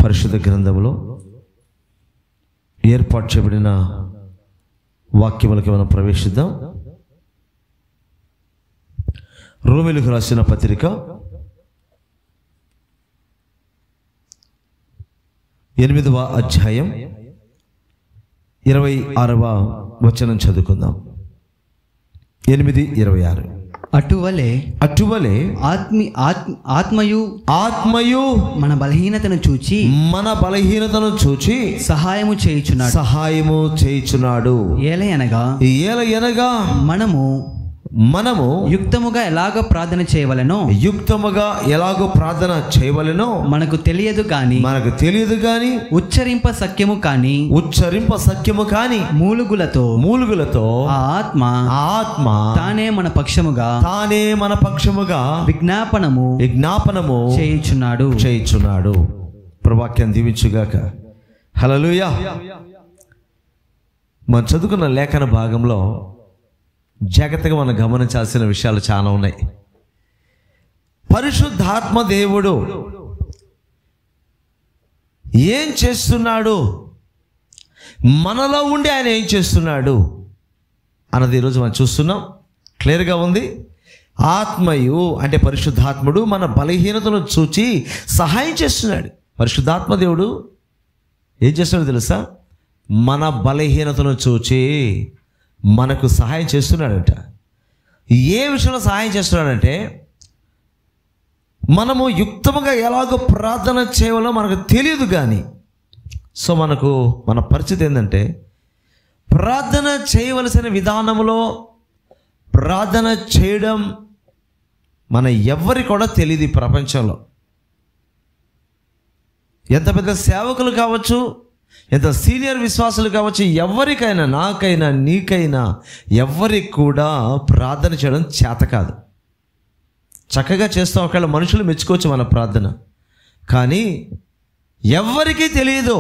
పరిశుద్ధ గ్రంథంలో ఏర్పాటు చేయబడిన వాక్యములకి మనం ప్రవేశిద్దాం. రోమీయులకు రాసిన పత్రిక 8వ అధ్యాయం 26వ వచనం చదువుకుందాం. 8:26. అటువలే ఆత్మయు మన బలహీనతను చూచి సహాయము చేయుచున్నాడు. ఏలయనగా మనము యుక్తముగా ఎలాగో ప్రార్థన చేయవలెనో మనకు తెలియదు గాని ఉచ్చరింప సఖ్యము కాని మూలుగులతో ఆత్మ తానే మన పక్షముగా విజ్ఞాపనము చేయుచున్నాడు. ప్రభువాక్యం దీవించుగాక. హల్లెలూయా. మనం చదువుకున్న లేఖన భాగంలో జాగ్రత్తగా మనం గమనించాల్సిన విషయాలు చాలా ఉన్నాయి. పరిశుద్ధాత్మ దేవుడు ఏం చేస్తున్నాడు, మనలో ఉండి ఆయన ఏం చేస్తున్నాడు అన్నది ఈరోజు మనం చూస్తున్నాం. క్లియర్గా ఉంది. ఆత్మయు అంటే పరిశుద్ధాత్ముడు మన బలహీనతను చూచి సహాయం చేస్తున్నాడు. పరిశుద్ధాత్మ దేవుడు ఏం చేస్తున్నాడు తెలుసా? మన బలహీనతను చూచి మనకు సహాయం చేస్తున్నాడంట. ఏ విషయంలో సహాయం చేస్తున్నాడంటే, మనము యుక్తముగా ఎలాగో ప్రార్థన చేయాలో మనకు తెలియదు కానీ, సో మన పరిస్థితి ఏంటంటే, ప్రార్థన చేయవలసిన విధానంలో ప్రార్థన చేయడం మన ఎవ్వరికి కూడా తెలియదు. ఈ ప్రపంచంలో ఎంత పెద్ద సేవకులు కావచ్చు, ఎంత సీనియర్ విశ్వాసులు కావచ్చు, ఎవరికైనా, నాకైనా నీకైనా ఎవరికి కూడా ప్రార్థన చేయడం చేత కాదు. చక్కగా చేస్తాం, ఒకవేళ మనుషులు మెచ్చుకోవచ్చు మన ప్రార్థన, కానీ ఎవరికీ తెలియదు.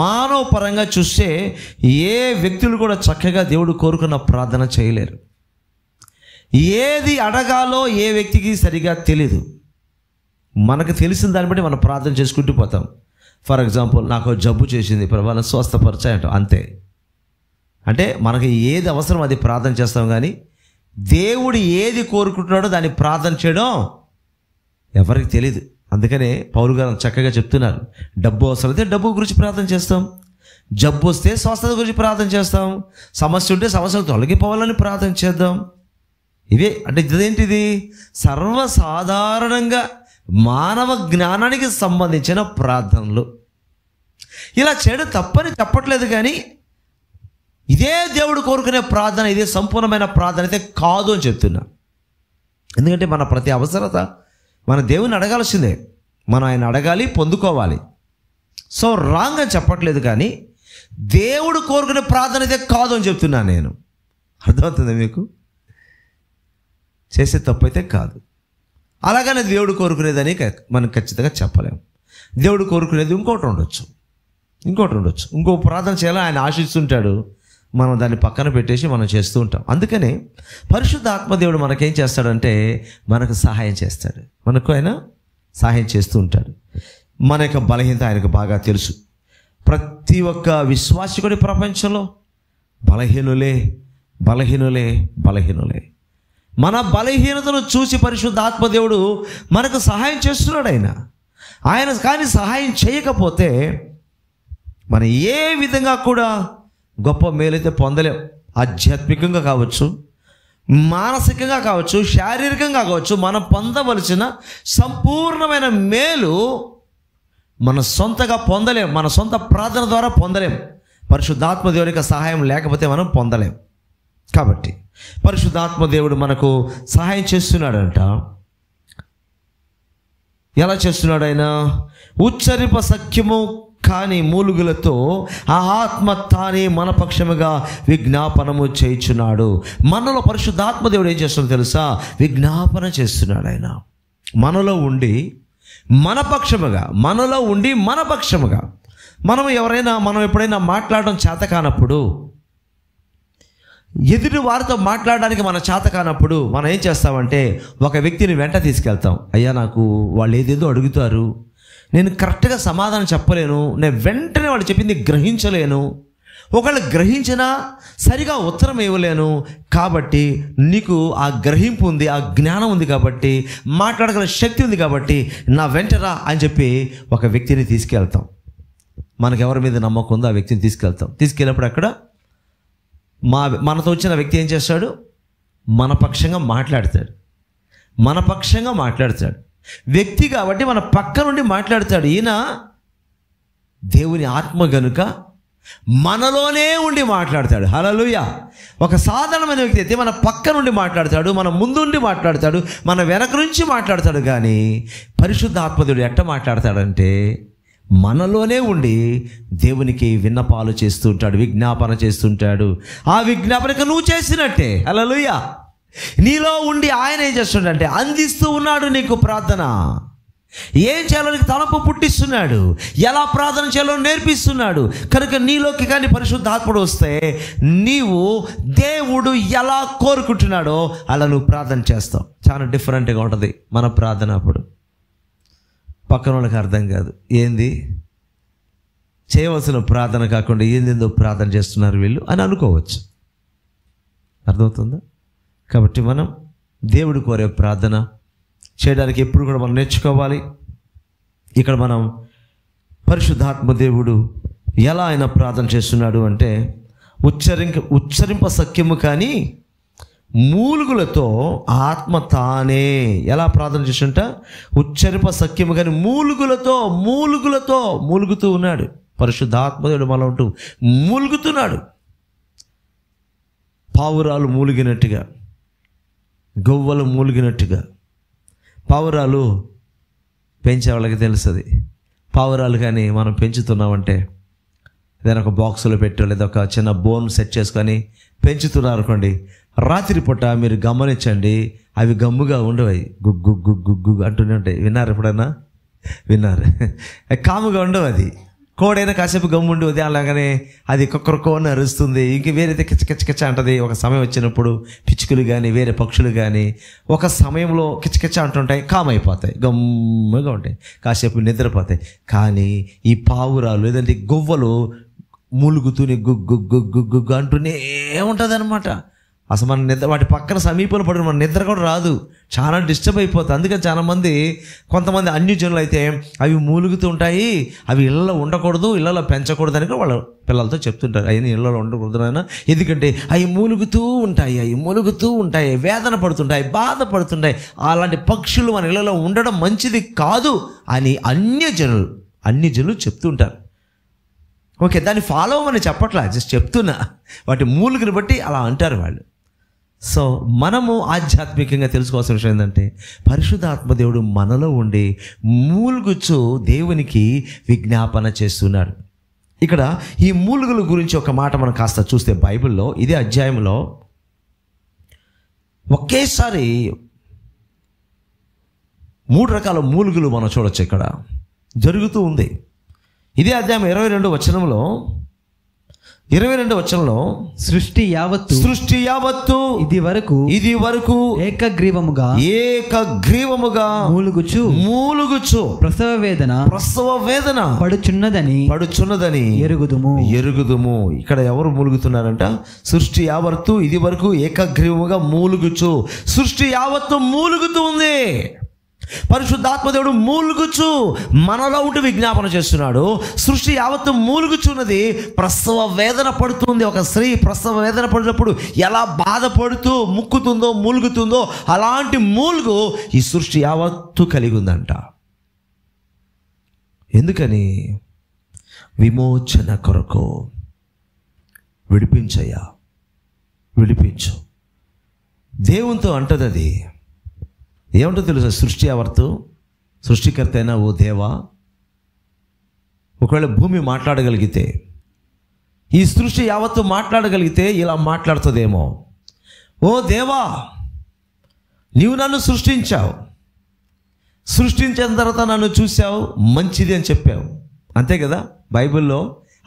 మానవ పరంగా చూస్తే ఏ వ్యక్తులు కూడా చక్కగా దేవుడు కోరుకున్న ప్రార్థన చేయలేరు. ఏది అడగాలో ఏ వ్యక్తికి సరిగా తెలీదు. మనకు తెలిసిన దాన్ని బట్టి మనం ప్రార్థన చేసుకుంటూ పోతాం. ఫర్ ఎగ్జాంపుల్, నాకు జబ్బు చేసింది, ప్రభావం స్వస్థపరిచాయంట, అంతే. అంటే మనకి ఏది అవసరం అది ప్రార్థన చేస్తాం, కానీ దేవుడు ఏది కోరుకుంటున్నాడో దాన్ని ప్రార్థన చేయడం ఎవరికి తెలియదు. అందుకనే పౌలు గారు చక్కగా చెప్తున్నారు, డబ్బు అవసరమైతే డబ్బు గురించి ప్రార్థన చేస్తాం, జబ్బు వస్తే స్వస్థత గురించి ప్రార్థన చేస్తాం, సమస్య ఉంటే సమస్యలు తొలగిపోవాలని ప్రార్థన చేద్దాం. ఇవే అంటే ఇదేంటిది? సర్వసాధారణంగా మానవ జ్ఞానానికి సంబంధించిన ప్రార్థనలు. ఇలా చేయడం తప్పని చెప్పట్లేదు, కానీ ఇదే దేవుడు కోరుకునే ప్రార్థన, ఇదే సంపూర్ణమైన ప్రార్థన అయితే కాదు అని చెప్తున్నా. ఎందుకంటే మన ప్రతి అవసరత మన దేవుని అడగాల్సిందే, మనం ఆయన అడగాలి, పొందుకోవాలి. సో రాంగ్ అని చెప్పట్లేదు, కానీ దేవుడు కోరుకునే ప్రార్థన అయితే కాదు అని చెప్తున్నాను నేను. అర్థమవుతుంది మీకు? చేసే తప్పు అయితే కాదు. అలాగనే దేవుడు కోరుకునేదని మనం ఖచ్చితంగా చెప్పలేము. దేవుడు కోరుకునేది ఇంకోటి ఉండొచ్చు. ఇంకో ప్రార్థన చేయాలని ఆయన ఆశిస్తుంటాడు, మనం దాన్ని పక్కన పెట్టేసి మనం చేస్తూ ఉంటాం. అందుకనే పరిశుద్ధ ఆత్మదేవుడు మనకేం చేస్తాడంటే, మనకు సహాయం చేస్తాడు. మనకు ఆయన సహాయం చేస్తూ ఉంటాడు. మన యొక్క బలహీనత ఆయనకు బాగా తెలుసు. ప్రతి ఒక్క విశ్వాసికుడి ప్రపంచంలో బలహీనులే. మన బలహీనతను చూసి పరిశుద్ధ ఆత్మదేవుడు మనకు సహాయం చేస్తున్నాడు. ఆయన కానీ సహాయం చేయకపోతే మనం ఏ విధంగా కూడా గొప్ప మేలైతే పొందలేం. ఆధ్యాత్మికంగా కావచ్చు, మానసికంగా కావచ్చు, శారీరకంగా కావచ్చు, మనం పొందవలసిన సంపూర్ణమైన మేలు మన సొంతగా పొందలేం. మన సొంత ప్రార్థన ద్వారా పొందలేం. పరిశుద్ధాత్మదేవుని యొక్క సహాయం లేకపోతే మనం పొందలేం. కాబట్టి పరిశుద్ధాత్మదేవుడు మనకు సహాయం చేస్తున్నాడంట. ఎలా చేస్తున్నాడు ఆయన? ఉచ్చరింప సఖ్యము కాని మూలుగులతో ఆ ఆత్మ తానే మన పక్షముగా విజ్ఞాపనము చేయుచున్నాడు. మనలో పరిశుద్ధాత్మదేవుడు ఏం చేస్తున్నాడు తెలుసా? విజ్ఞాపన చేస్తున్నాడు. ఆయన మనలో ఉండి మన పక్షముగా మనం ఎప్పుడైనా మాట్లాడడం చేత కానప్పుడు, ఎదుటి వారితో మాట్లాడడానికి మన చేత కానప్పుడు మనం ఏం చేస్తామంటే, ఒక వ్యక్తిని వెంట తీసుకెళ్తాం. అయ్యా, నాకు వాళ్ళు ఏదేదో అడుగుతారు, నేను కరెక్ట్గా సమాధానం చెప్పలేను, నేను వెంటనే వాళ్ళు చెప్పింది గ్రహించలేను, ఒకవేళ గ్రహించినా సరిగా ఉత్తరం ఇవ్వలేను. కాబట్టి నీకు ఆ గ్రహింపు ఉంది, ఆ జ్ఞానం ఉంది, కాబట్టి మాట్లాడగల శక్తి ఉంది, కాబట్టి నా వెంటరా అని చెప్పి ఒక వ్యక్తిని తీసుకెళ్తాం. మనకెవరి మీద నమ్మకం ఉందో ఆ వ్యక్తిని తీసుకెళ్తాం. తీసుకెళ్ళినప్పుడు అక్కడ మనతో వచ్చిన వ్యక్తి ఏం చేస్తాడు? మన పక్షంగా మాట్లాడతాడు. వ్యక్తి కాబట్టి మన పక్క నుండి మాట్లాడతాడు. ఈయన దేవుని ఆత్మ గనుక మనలోనే ఉండి మాట్లాడతాడు. హల్లెలూయా. ఒక సాధారణమైన వ్యక్తి అయితే మన పక్క నుండి మాట్లాడతాడు, మన ముందుండి మాట్లాడతాడు, మన వెనక నుంచి మాట్లాడతాడు. కానీ పరిశుద్ధ ఆత్మదేవుడు ఎట్ట మాట్లాడతాడంటే మనలోనే ఉండి దేవునికి విన్నపాలు చేస్తుంటాడు, విజ్ఞాపన చేస్తుంటాడు. ఆ విజ్ఞాపనకు నువ్వు చేసినట్టే. హల్లెలూయా. నీలో ఉండి ఆయన ఏం చేస్తుంటే అందిస్తూ ఉన్నాడు నీకు ప్రార్థన. ఏం చేయాలో నీకు తలంపు పుట్టిస్తున్నాడు, ఎలా ప్రార్థన చేయాలో నేర్పిస్తున్నాడు. కనుక నీలోకి కానీ పరిశుద్ధాత్ముడు వస్తే నీవు దేవుడు ఎలా కోరుకుంటున్నాడో అలా నువ్వు ప్రార్థన చేస్తావు. చాలా డిఫరెంట్గా ఉంటుంది మన ప్రార్థన. అప్పుడు పక్కన వాళ్ళకి అర్థం కాదు, ఏంది చేయవలసిన ప్రార్థన కాకుండా ఏందేందో ప్రార్థన చేస్తున్నారు వీళ్ళు అని అనుకోవచ్చు. అర్థమవుతుందా? కాబట్టి మనం దేవుడు కోరే ప్రార్థన చేయడానికి ఎప్పుడు కూడా మనం నేర్చుకోవాలి. ఇక్కడ మనం పరిశుద్ధాత్మ దేవుడు ఎలా ఆయన ప్రార్థన చేస్తున్నాడు అంటే ఉచ్చరింప సఖ్యము కానీ మూలుగులతో ఆత్మ తానే ఎలా ప్రార్థన చేస్తుంట? ఉచ్చరింప సఖ్యము కానీ మూలుగుతూ ఉన్నాడు. పరిశుద్ధాత్మదేవుడు మనలో ఉంటూ మూలుగుతున్నాడు. పావురాలు మూలిగినట్టుగా, గొవ్వలు మూలిగినట్టుగా. పావురాలు పెంచే వాళ్ళకి తెలుస్తుంది. పావురాలు కానీ మనం పెంచుతున్నామంటే ఏదైనా ఒక బాక్సులో పెట్టో లేదా ఒక చిన్న బోన్ సెట్ చేసుకొని పెంచుతున్నారు అనుకోండి, రాత్రిపూట మీరు గమనించండి, అవి గమ్ముగా ఉండవు, గుగ్గు గుగ్గు గుగ్గు అంటూనే ఉంటాయి. విన్నారు ఎప్పుడైనా? విన్నారు. కాముగా ఉండవు. అది కోడైనా కాసేపు గమ్ముండి ఉదయంలాగానే అది కొక్కరకోని అరుస్తుంది, ఇంక వేరైతే కిచకిచకిచ అంటది. ఒక సమయం వచ్చినప్పుడు పిచ్చుకలు కానీ వేరే పక్షులు కానీ ఒక సమయంలో కిచకిచ అంటుంటాయి, కామైపోతాయి, గమ్ముగా ఉంటాయి, కాసేపు నిద్రపోతాయి. కానీ ఈ పావురాలు లేదంటే గువ్వలు మూలుగుతూనే గుగ్గు గుగ్గు గుగ్గు అంటూనే ఉంటుంది అనమాట. అసలు మన నిద్ర వాటి పక్కన సమీపంలో పడి మన నిద్ర కూడా రాదు, చాలా డిస్టర్బ్ అయిపోతుంది. అందుకని చాలామంది కొంతమంది అన్యజనులు అయితే అవి మూలుగుతూ ఉంటాయి, అవి ఇళ్ళలో ఉండకూడదు, ఇళ్ళలో పెంచకూడదు అని వాళ్ళ పిల్లలతో చెప్తుంటారు. అవి ఇళ్ళలో ఉండకూడదు నాయన, ఎందుకంటే అవి మూలుగుతూ ఉంటాయి, వేదన పడుతుంటాయి, బాధపడుతుంటాయి. అలాంటి పక్షులు మన ఇళ్ళలో ఉండడం మంచిది కాదు అని అన్యజనులు చెప్తుంటారు. ఓకే, దాన్ని ఫాలో అవ్వమని చెప్పట్లా, జస్ట్ చెప్తున్నా. వాటి మూలుగుని బట్టి అలా అంటారు వాళ్ళు. సో మనము ఆధ్యాత్మికంగా తెలుసుకోవాల్సిన విషయం ఏంటంటే పరిశుద్ధాత్మదేవుడు మనలో ఉండి మూలుగుచు దేవునికి విజ్ఞాపన చేస్తున్నాడు. ఇక్కడ ఈ మూలుగుల గురించి ఒక మాట మనం కాస్త చూస్తే బైబిల్లో ఇదే అధ్యాయంలో ఒకేసారి 3 రకాల మూలుగులు మనం చూడొచ్చు. ఇక్కడ జరుగుతూ ఉంది. ఇదే అధ్యాయం 22వ వచనంలో సృష్టి యావత్తు ఇది వరకు ఏకగ్రీవముగా మూలుగుచు ప్రసవ వేదన పడుచున్నదని ఎరుగుదుము. ఇక్కడ ఎవరు మూలుగుతున్నారంట? సృష్టి యావత్తు ఇది వరకు ఏకగ్రీవముగా మూలుగుచు. సృష్టి యావత్తు మూలుగుతూ ఉంది. పరిశుద్ధాత్మదేవుడు మూలుగుచు మనలో ఉంటూ విజ్ఞాపన చేస్తున్నాడు. సృష్టి యావత్తు మూలుగుచున్నది, ప్రసవ వేదన పడుతుంది. ఒక స్త్రీ ప్రసవ వేదన పడినప్పుడు ఎలా బాధపడుతూ ముక్కుతుందో మూలుగుతుందో అలాంటి మూలుగు ఈ సృష్టి యావత్తు కలిగి ఉందంట. ఎందుకని? విమోచన కొరకు. విడిపించు దేవునితో అంటది. అది ఏమంటో తెలుసా? సృష్టి యావత్తు సృష్టికర్త అయినా ఓ దేవా, ఒకవేళ భూమి మాట్లాడగలిగితే, ఈ సృష్టి యావత్తు మాట్లాడగలిగితే ఇలా మాట్లాడుతుందేమో. ఓ దేవా, నీవు నన్ను సృష్టించావు, సృష్టించిన తర్వాత నన్ను చూసావు, మంచిది అని చెప్పావు. అంతే కదా? బైబిల్లో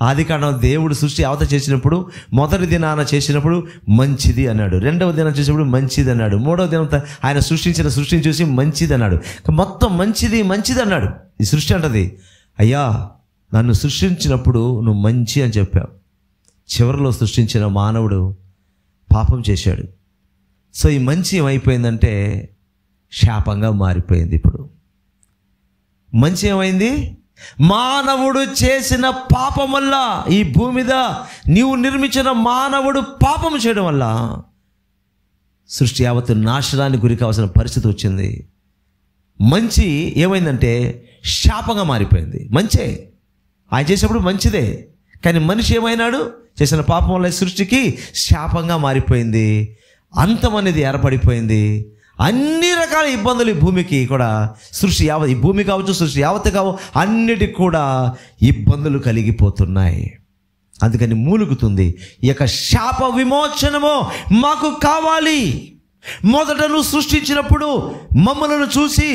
ఆదికాండం దేవుడు సృష్టి అవత చేసినప్పుడు మొదటి దినాన చేసినప్పుడు మంచిది అన్నాడు, రెండవ దినం చేసినప్పుడు మంచిది అన్నాడు, మూడవ దినం ఆయన సృష్టిని చూసి మంచిది అన్నాడు. మొత్తం మంచిది అన్నాడు. ఈ సృష్టి అంటది, అయ్యా నన్ను సృష్టించినప్పుడు నువ్వు మంచి అని చెప్పావు. చివరిలో సృష్టించిన మానవుడు పాపం చేశాడు. సో ఈ మంచి ఏమైపోయిందంటే శాపంగా మారిపోయింది. ఇప్పుడు మంచి ఏమైంది? మానవుడు చేసిన పాపం వల్ల, ఈ భూమి మీద నీవు నిర్మించిన మానవుడు పాపం చేయడం వల్ల సృష్టి యావత్తు నాశనానికి గురి కావాల్సిన పరిస్థితి వచ్చింది. మంచి ఏమైందంటే శాపంగా మారిపోయింది. మంచే ఆయన చేసినప్పుడు మంచిదే, కానీ మనిషి ఏమైనాడు? చేసిన పాపం వల్ల సృష్టికి శాపంగా మారిపోయింది. అంతం అనేది ఏర్పడిపోయింది. అన్ని రకాల ఇబ్బందులు ఈ భూమికి కూడా, సృష్టి యావత్, ఈ భూమి కావచ్చు, సృష్టి యావత్ అన్నిటికి కూడా ఇబ్బందులు కలిగిపోతున్నాయి. అందుకని మూలుగుతుంది. ఈ యొక్క శాప విమోచనము మాకు కావాలి. మొదట నువ్వు సృష్టించినప్పుడు మమ్మల్ని చూసి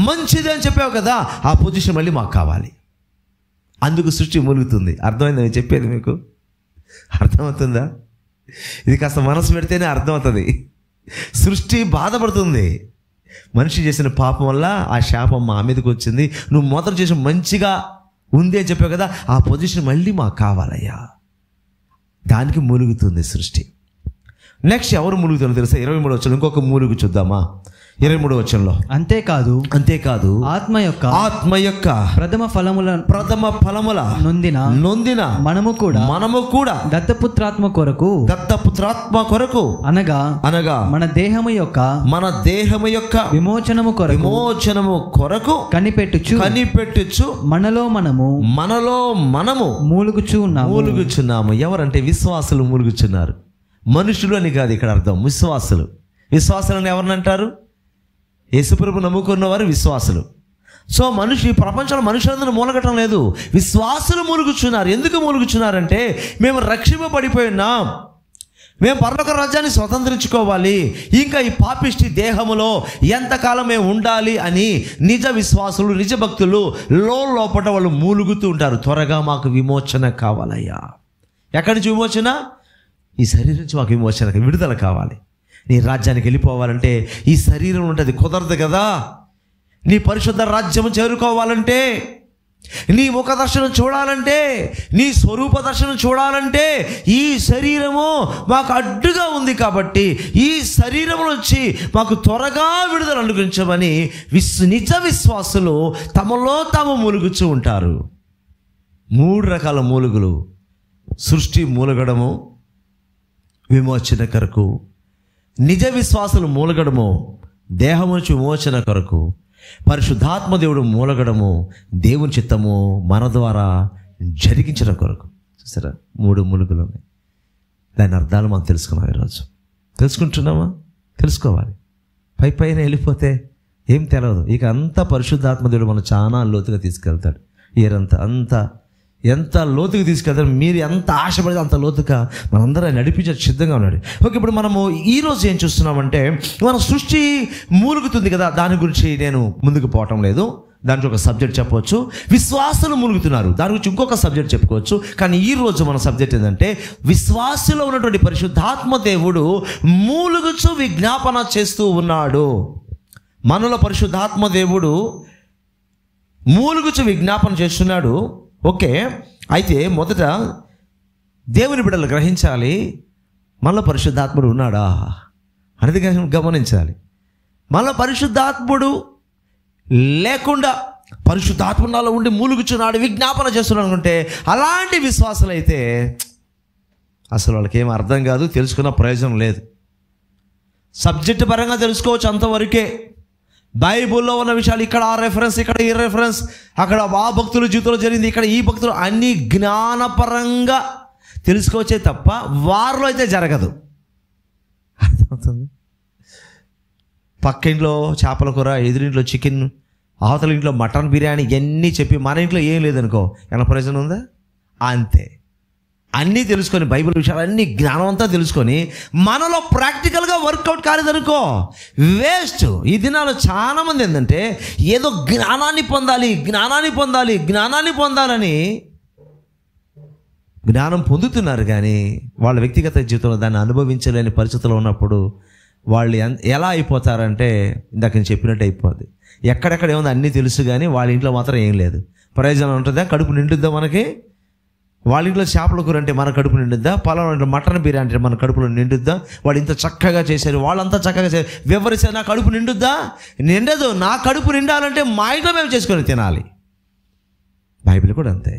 మంచిది అని చెప్పావు కదా, ఆ పొజిషన్ మళ్ళీ మాకు కావాలి. అందుకు సృష్టి మూలుగుతుంది. అర్థమైందా నేను చెప్పేది? మీకు అర్థమవుతుందా? ఇది కాస్త మనసు పెడితేనే అర్థమవుతుంది. సృష్టి బాధపడుతుంది. మనిషి చేసిన పాపం వల్ల ఆ శాపం మా మీదకి వచ్చింది. నువ్వు మొదట చేసిన మంచిగా ఉంది అని చెప్పావు కదా, ఆ పొజిషన్ మళ్ళీ మాకు కావాలయ్యా. దానికి మూలుగుతుంది సృష్టి. నెక్స్ట్ ఎవరు మూలుగుతుందో తెలుసా? 23వ వచనం ఇంకొక మూలుగు చూద్దామా? 23వ వచనంలో, అంతేకాదు ఆత్మ యొక్క ప్రథమ ఫలముల నొందిన మనము కూడా దత్తపుత్రాత్మ కొరకు అనగా మన దేహము యొక్క విమోచనము కొరకు కనిపెట్టుచు మనలో మనము మూలుగుచున్నాము. ఎవరంటే విశ్వాసులు మూలుగుచున్నారు. మనుషులు అని కాదు ఇక్కడ అర్థం, విశ్వాసులను ఎవరినంటారు? యేసుప్రభు నమ్ముకున్న వారు విశ్వాసులు. సో ఈ ప్రపంచంలో మనుషులందరూ మూలగటం లేదు, విశ్వాసులు మూలుగుచున్నారు. ఎందుకు మూలుగుచున్నారంటే మేము రక్షింపబడిపోయి ఉన్నాం, మేము పరలోక రాజ్యాన్ని స్వతంత్రించుకోవాలి, ఇంకా ఈ పాపిష్టి దేహములో ఎంతకాలం మేము ఉండాలి అని నిజ విశ్వాసులు, నిజ భక్తులు లోపల వాళ్ళు మూలుగుతూ ఉంటారు. త్వరగా మాకు విమోచన కావాలయ్యా. ఎక్కడి నుంచి విమోచన? ఈ శరీరం నుంచి మాకు విమోచన, విడుదల కావాలి. నీ రాజ్యానికి వెళ్ళిపోవాలంటే ఈ శరీరం ఉంటుంది, కుదరదు కదా. నీ పరిశుద్ధ రాజ్యం చేరుకోవాలంటే, నీ ముఖ దర్శనం చూడాలంటే, నీ స్వరూప దర్శనం చూడాలంటే ఈ శరీరము మాకు అడ్డుగా ఉంది. కాబట్టి ఈ శరీరం నుంచి మాకు త్వరగా విడుదల అనుగ్రహించమని నిజ విశ్వాసులు తమలో తాము మూలుగుతూ ఉంటారు. 3 రకాల మూలుగులు: సృష్టి మూలగడము విమోచన కొరకు, నిజ విశ్వాసులు మూలగడము దేహం నుంచి విమోచన కొరకు, పరిశుద్ధాత్మ దేవుడు మూలగడము దేవుని చిత్తము మన ద్వారా జరిగించడం కొరకు. చూసారా, 3 మూలుగులు ఉన్నాయి. దాని అర్థాలు మనం తెలుసుకున్నాం. ఈరోజు తెలుసుకుంటున్నామా? తెలుసుకోవాలి. పైన వెళ్ళిపోతే ఏం తెలియదు. ఇక అంతా పరిశుద్ధాత్మ దేవుడు మనం చాలా లోతుగా తీసుకెళ్తాడు. ఎంత లోతుగా తీసుకెళ్తాడు. మీరు ఎంత ఆశపడితే అంత లోతుగా మనందరూ నడిపించే సిద్ధంగా ఉన్నాడు. ఓకే, ఇప్పుడు మనము ఈరోజు ఏం చూస్తున్నామంటే, మన సృష్టి మూలుగుతుంది కదా, దాని గురించి నేను ముందుకు పోవటం లేదు. దానికి ఒక సబ్జెక్ట్ చెప్పవచ్చు. విశ్వాసులు మూలుగుతున్నారు, దాని గురించి ఇంకొక సబ్జెక్ట్ చెప్పుకోవచ్చు. కానీ ఈరోజు మన సబ్జెక్ట్ ఏంటంటే, విశ్వాసులో ఉన్నటువంటి పరిశుద్ధాత్మ దేవుడు మూలుగుచు విజ్ఞాపన చేస్తూ ఉన్నాడు. మనలో పరిశుద్ధాత్మ దేవుడు మూలుగుచు విజ్ఞాపన చేస్తున్నాడు. ఓకే, అయితే మొదట దేవుని బిడ్డలు గ్రహించాలి, మనలో పరిశుద్ధాత్ముడు ఉన్నాడా అనేది గమనించాలి. మనలో పరిశుద్ధాత్ముడు లేకుండా పరిశుద్ధాత్మ నాలో ఉండి మూలుగుచున్నాడు, విజ్ఞాపన చేస్తున్నాడు అనుకుంటే, అలాంటి విశ్వాసులు అయితే అసలు వాళ్ళకి ఏం అర్థం కాదు, తెలుసుకున్న ప్రయోజనం లేదు. సబ్జెక్ట్ పరంగా తెలుసుకోవచ్చు, అంతవరకే. బైబుల్లో ఉన్న విషయాలు ఇక్కడ ఆ రెఫరెన్స్, ఇక్కడ ఈ రెఫరెన్స్, అక్కడ ఆ భక్తుల జీవితంలో జరిగింది, ఇక్కడ ఈ భక్తులు, అన్ని జ్ఞానపరంగా తెలుసుకోవచ్చే తప్ప వారిలో అయితే జరగదు. అర్థమవుతుంది? పక్క ఇంట్లో చేపల కూర, ఎదురింట్లో చికెన్, అవతల ఇంట్లో మటన్ బిర్యానీ, ఇవన్నీ చెప్పి మన ఇంట్లో ఏం లేదనుకో, ఏమైనా ప్రయోజనం ఉందా? అంతే. అన్నీ తెలుసుకొని, బైబిల్ విషయాలు అన్నీ జ్ఞానం అంతా తెలుసుకొని మనలో ప్రాక్టికల్గా వర్కౌట్ కాలేదనుకో, వేస్ట్. ఈ దినాలు చాలామంది ఏంటంటే ఏదో జ్ఞానాన్ని పొందాలని జ్ఞానం పొందుతున్నారు, కానీ వాళ్ళ వ్యక్తిగత జీవితంలో దాన్ని అనుభవించలేని పరిస్థితుల్లో ఉన్నప్పుడు వాళ్ళు ఎలా అయిపోతారంటే ఇందాక నేను చెప్పినట్టు అయిపోద్ది. ఎక్కడెక్కడ ఏముంది అన్నీ తెలుసు, కానీ వాళ్ళ ఇంట్లో మాత్రం ఏం లేదు. ప్రయోజనం ఉంటుందా? కడుపు నిండుద్దా మనకి? వాళ్ళ ఇంట్లో చేపల కూర అంటే మన కడుపు నిండుద్దా? పలానా ఇంట్లో మటన్ బిర్యానీ అంటే మన కడుపులో నిండుద్దా? వాళ్ళు ఇంత చక్కగా చేశారు, వాళ్ళంతా చక్కగా చేశారు, వివరిస్తారు, నా కడుపు నిండుద్దా? నిండదు. నా కడుపు నిండాలంటే మా ఇంట్లో మేము చేసుకొని తినాలి. బైబిల్ కూడా అంతే.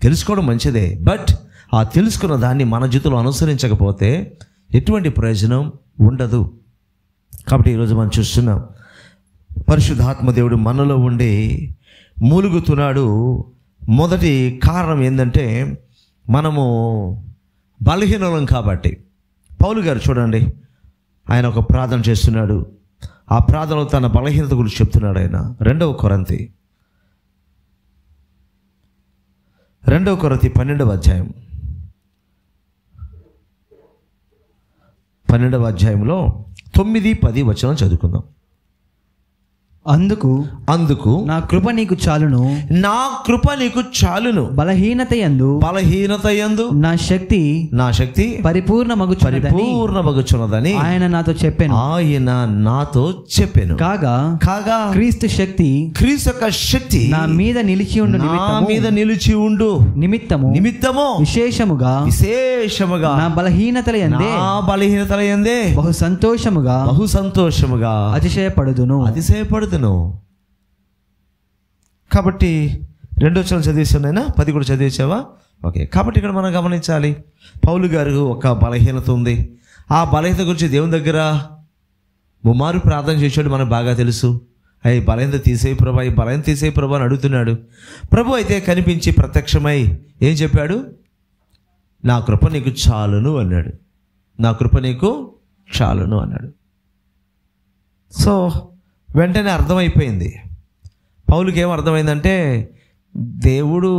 తెలుసుకోవడం మంచిదే, బట్ ఆ తెలుసుకున్న దాన్ని మన జీవితంలో అనుసరించకపోతే ఎటువంటి ప్రయోజనం ఉండదు. కాబట్టి ఈరోజు మనం చూస్తున్నాం, పరిశుద్ధాత్మ దేవుడు మనలో ఉండి మూలుగుతున్నాడు. మొదటి కారణం ఏంటంటే మనము బలహీనం కాబట్టి. పౌలు గారు చూడండి, ఆయన ఒక ప్రార్థన చేస్తున్నాడు. ఆ ప్రార్థనలో తన బలహీనత గురించి చెప్తున్నాడు. ఆయన 2 కొరింథీ 12వ అధ్యాయం 12వ అధ్యాయంలో 9-10 వచనం చదువుకుందాం. అందుకు నా కృప నీకు చాలును, నా కృప నీకు చాలును, బలహీనత యందు నా శక్తి పరిపూర్ణమగుచున్నదని ఆయన నాతో చెప్పెను. కాగా క్రీస్తు యొక్క శక్తి నా మీద నిలిచి ఉండు నిమిత్తము విశేషముగా నా బలహీనతల యందే బహు సంతోషముగా అతిశయపడుదును. కాబట్టి 2 వచనాలు చదివేసానైనా 10 కూడా చదివేసావా? ఓకే. కాబట్టి ఇక్కడ మనం గమనించాలి, పౌలు గారు ఒక బలహీనత ఉంది. ఆ బలహీనత గురించి దేవుని దగ్గర ముమ్మారు ప్రార్థన చేశాడు, మనకు బాగా తెలుసు. అయ్యి బలహీనత తీసేయి ప్రభా, ఈ బలహీనత తీసేయి ప్రభా అని అడుగుతున్నాడు. ప్రభు అయితే కనిపించి ప్రత్యక్షమై ఏం చెప్పాడు? నా కృప నీకు చాలును అన్నాడు. నా కృప నీకు చాలును అన్నాడు. సో వెంటనే అర్థమైపోయింది పౌలుకి. ఏం అర్థమైందంటే, దేవుడు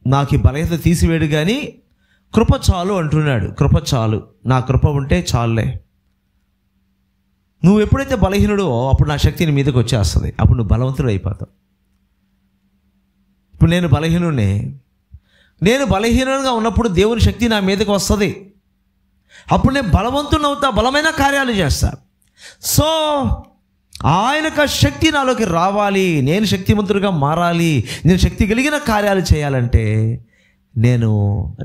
నాకు ఈ బలహీనత తీసివేడు, కానీ కృప చాలు అంటున్నాడు. కృప చాలు, నా కృప ఉంటే చాలులే. నువ్వు ఎప్పుడైతే బలహీనుడో అప్పుడు నా శక్తి నీ మీదకి వచ్చేస్తుంది, అప్పుడు నువ్వు బలవంతుడు అయిపోతావు. ఇప్పుడు నేను బలహీనంగా ఉన్నప్పుడు దేవుని శక్తి నా మీదకి వస్తుంది, అప్పుడు నేను బలవంతుని అవుతా, బలమైన కార్యాలు చేస్తా. సో ఆయనకు శక్తి నాలోకి రావాలి, నేను శక్తిమంతుడిగా మారాలి, నేను శక్తి కలిగిన కార్యాలు చేయాలంటే నేను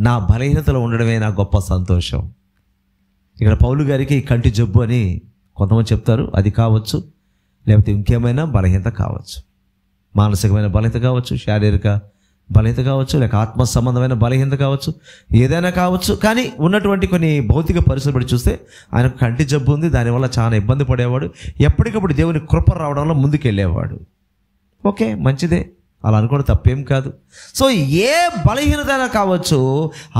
నా బలహీనతలో ఉండడమే నా గొప్ప సంతోషం. ఇక్కడ పౌలు గారికి కంటి జబ్బు అని కొంతమంది చెప్తారు, అది కావచ్చు, లేకపోతే ఇంకేమైనా బలహీనత కావచ్చు, మానసికమైన బలహీనత కావచ్చు, శారీరక బలహీనత కావచ్చు, లేక ఆత్మ సంబంధమైన బలహీనత కావచ్చు, ఏదైనా కావచ్చు. కానీ ఉన్నటువంటి కొన్ని భౌతిక పరిస్థితులు బట్టి చూస్తే ఆయనకు కంటి జబ్బు ఉంది, దానివల్ల చాలా ఇబ్బంది పడేవాడు. ఎప్పటికప్పుడు దేవుని కృప రావడంలో ముందుకెళ్ళేవాడు. ఓకే, మంచిదే, అలా అనుకోవడం తప్పేం కాదు. సో ఏ బలహీనత అయినా కావచ్చు,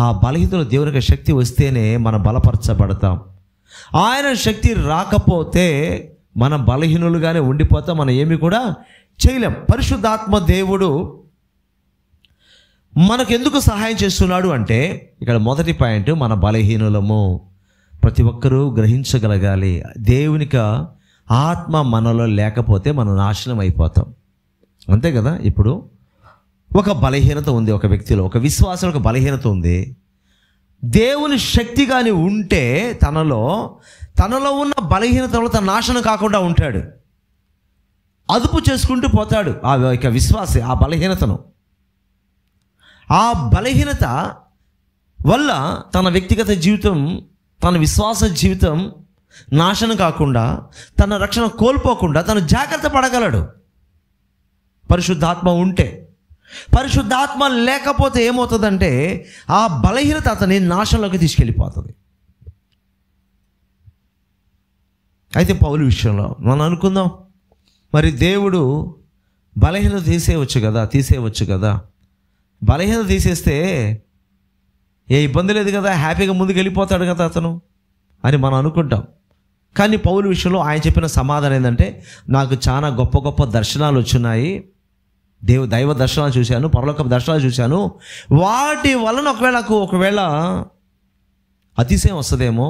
ఆ బలహీనతలో దేవునికి శక్తి వస్తేనే మనం బలపరచబడతాం. ఆయన శక్తి రాకపోతే మనం బలహీనులుగానే ఉండిపోతాం, మనం ఏమి కూడా చేయలేం. పరిశుద్ధాత్మ దేవుడు మనకు ఎందుకు సహాయం చేస్తున్నాడు అంటే, ఇక్కడ మొదటి పాయింట్, మన బలహీనులము. ప్రతి ఒక్కరూ గ్రహించగలగాలి, దేవునికి ఆత్మ మనలో లేకపోతే మనం నాశనం అయిపోతాం. అంతే కదా. ఇప్పుడు ఒక బలహీనత ఉంది ఒక వ్యక్తిలో, ఒక విశ్వాసం ఒక బలహీనత ఉంది. దేవుని శక్తి కానీ ఉంటే తనలో ఉన్న బలహీనతలో తన నాశనం కాకుండా ఉంటాడు, అదుపు చేసుకుంటూ పోతాడు. ఆ యొక్క విశ్వాసి ఆ బలహీనతను, ఆ బలహీనత వల్ల తన వ్యక్తిగత జీవితం, తన విశ్వాస జీవితం నాశనం కాకుండా, తన రక్షణ కోల్పోకుండా తను జాగ్రత్త పడగలడు. పరిశుద్ధాత్మ ఉంటే. పరిశుద్ధాత్మ లేకపోతే ఏమవుతుందంటే ఆ బలహీనత అతని నాశనంలోకి తీసుకెళ్ళిపోతుంది. అయితే పౌలు విషయంలో మనం అనుకుందాం, మరి దేవుడు బలహీనత తీసేయవచ్చు కదా. బలహీనత తీసేస్తే ఏ ఇబ్బంది లేదు కదా, హ్యాపీగా ముందుకు వెళ్ళిపోతాడు కదా అతను అని మనం అనుకుంటాం. కానీ పౌలు విషయంలో ఆయన చెప్పిన సమాధానం ఏంటంటే, నాకు చాలా గొప్ప గొప్ప దర్శనాలు వచ్చినాయి, దైవ దర్శనాలు చూశాను, పరలోక దర్శనాలు చూశాను. వాటి వలన ఒకవేళ అతిశయం వస్తుందేమో,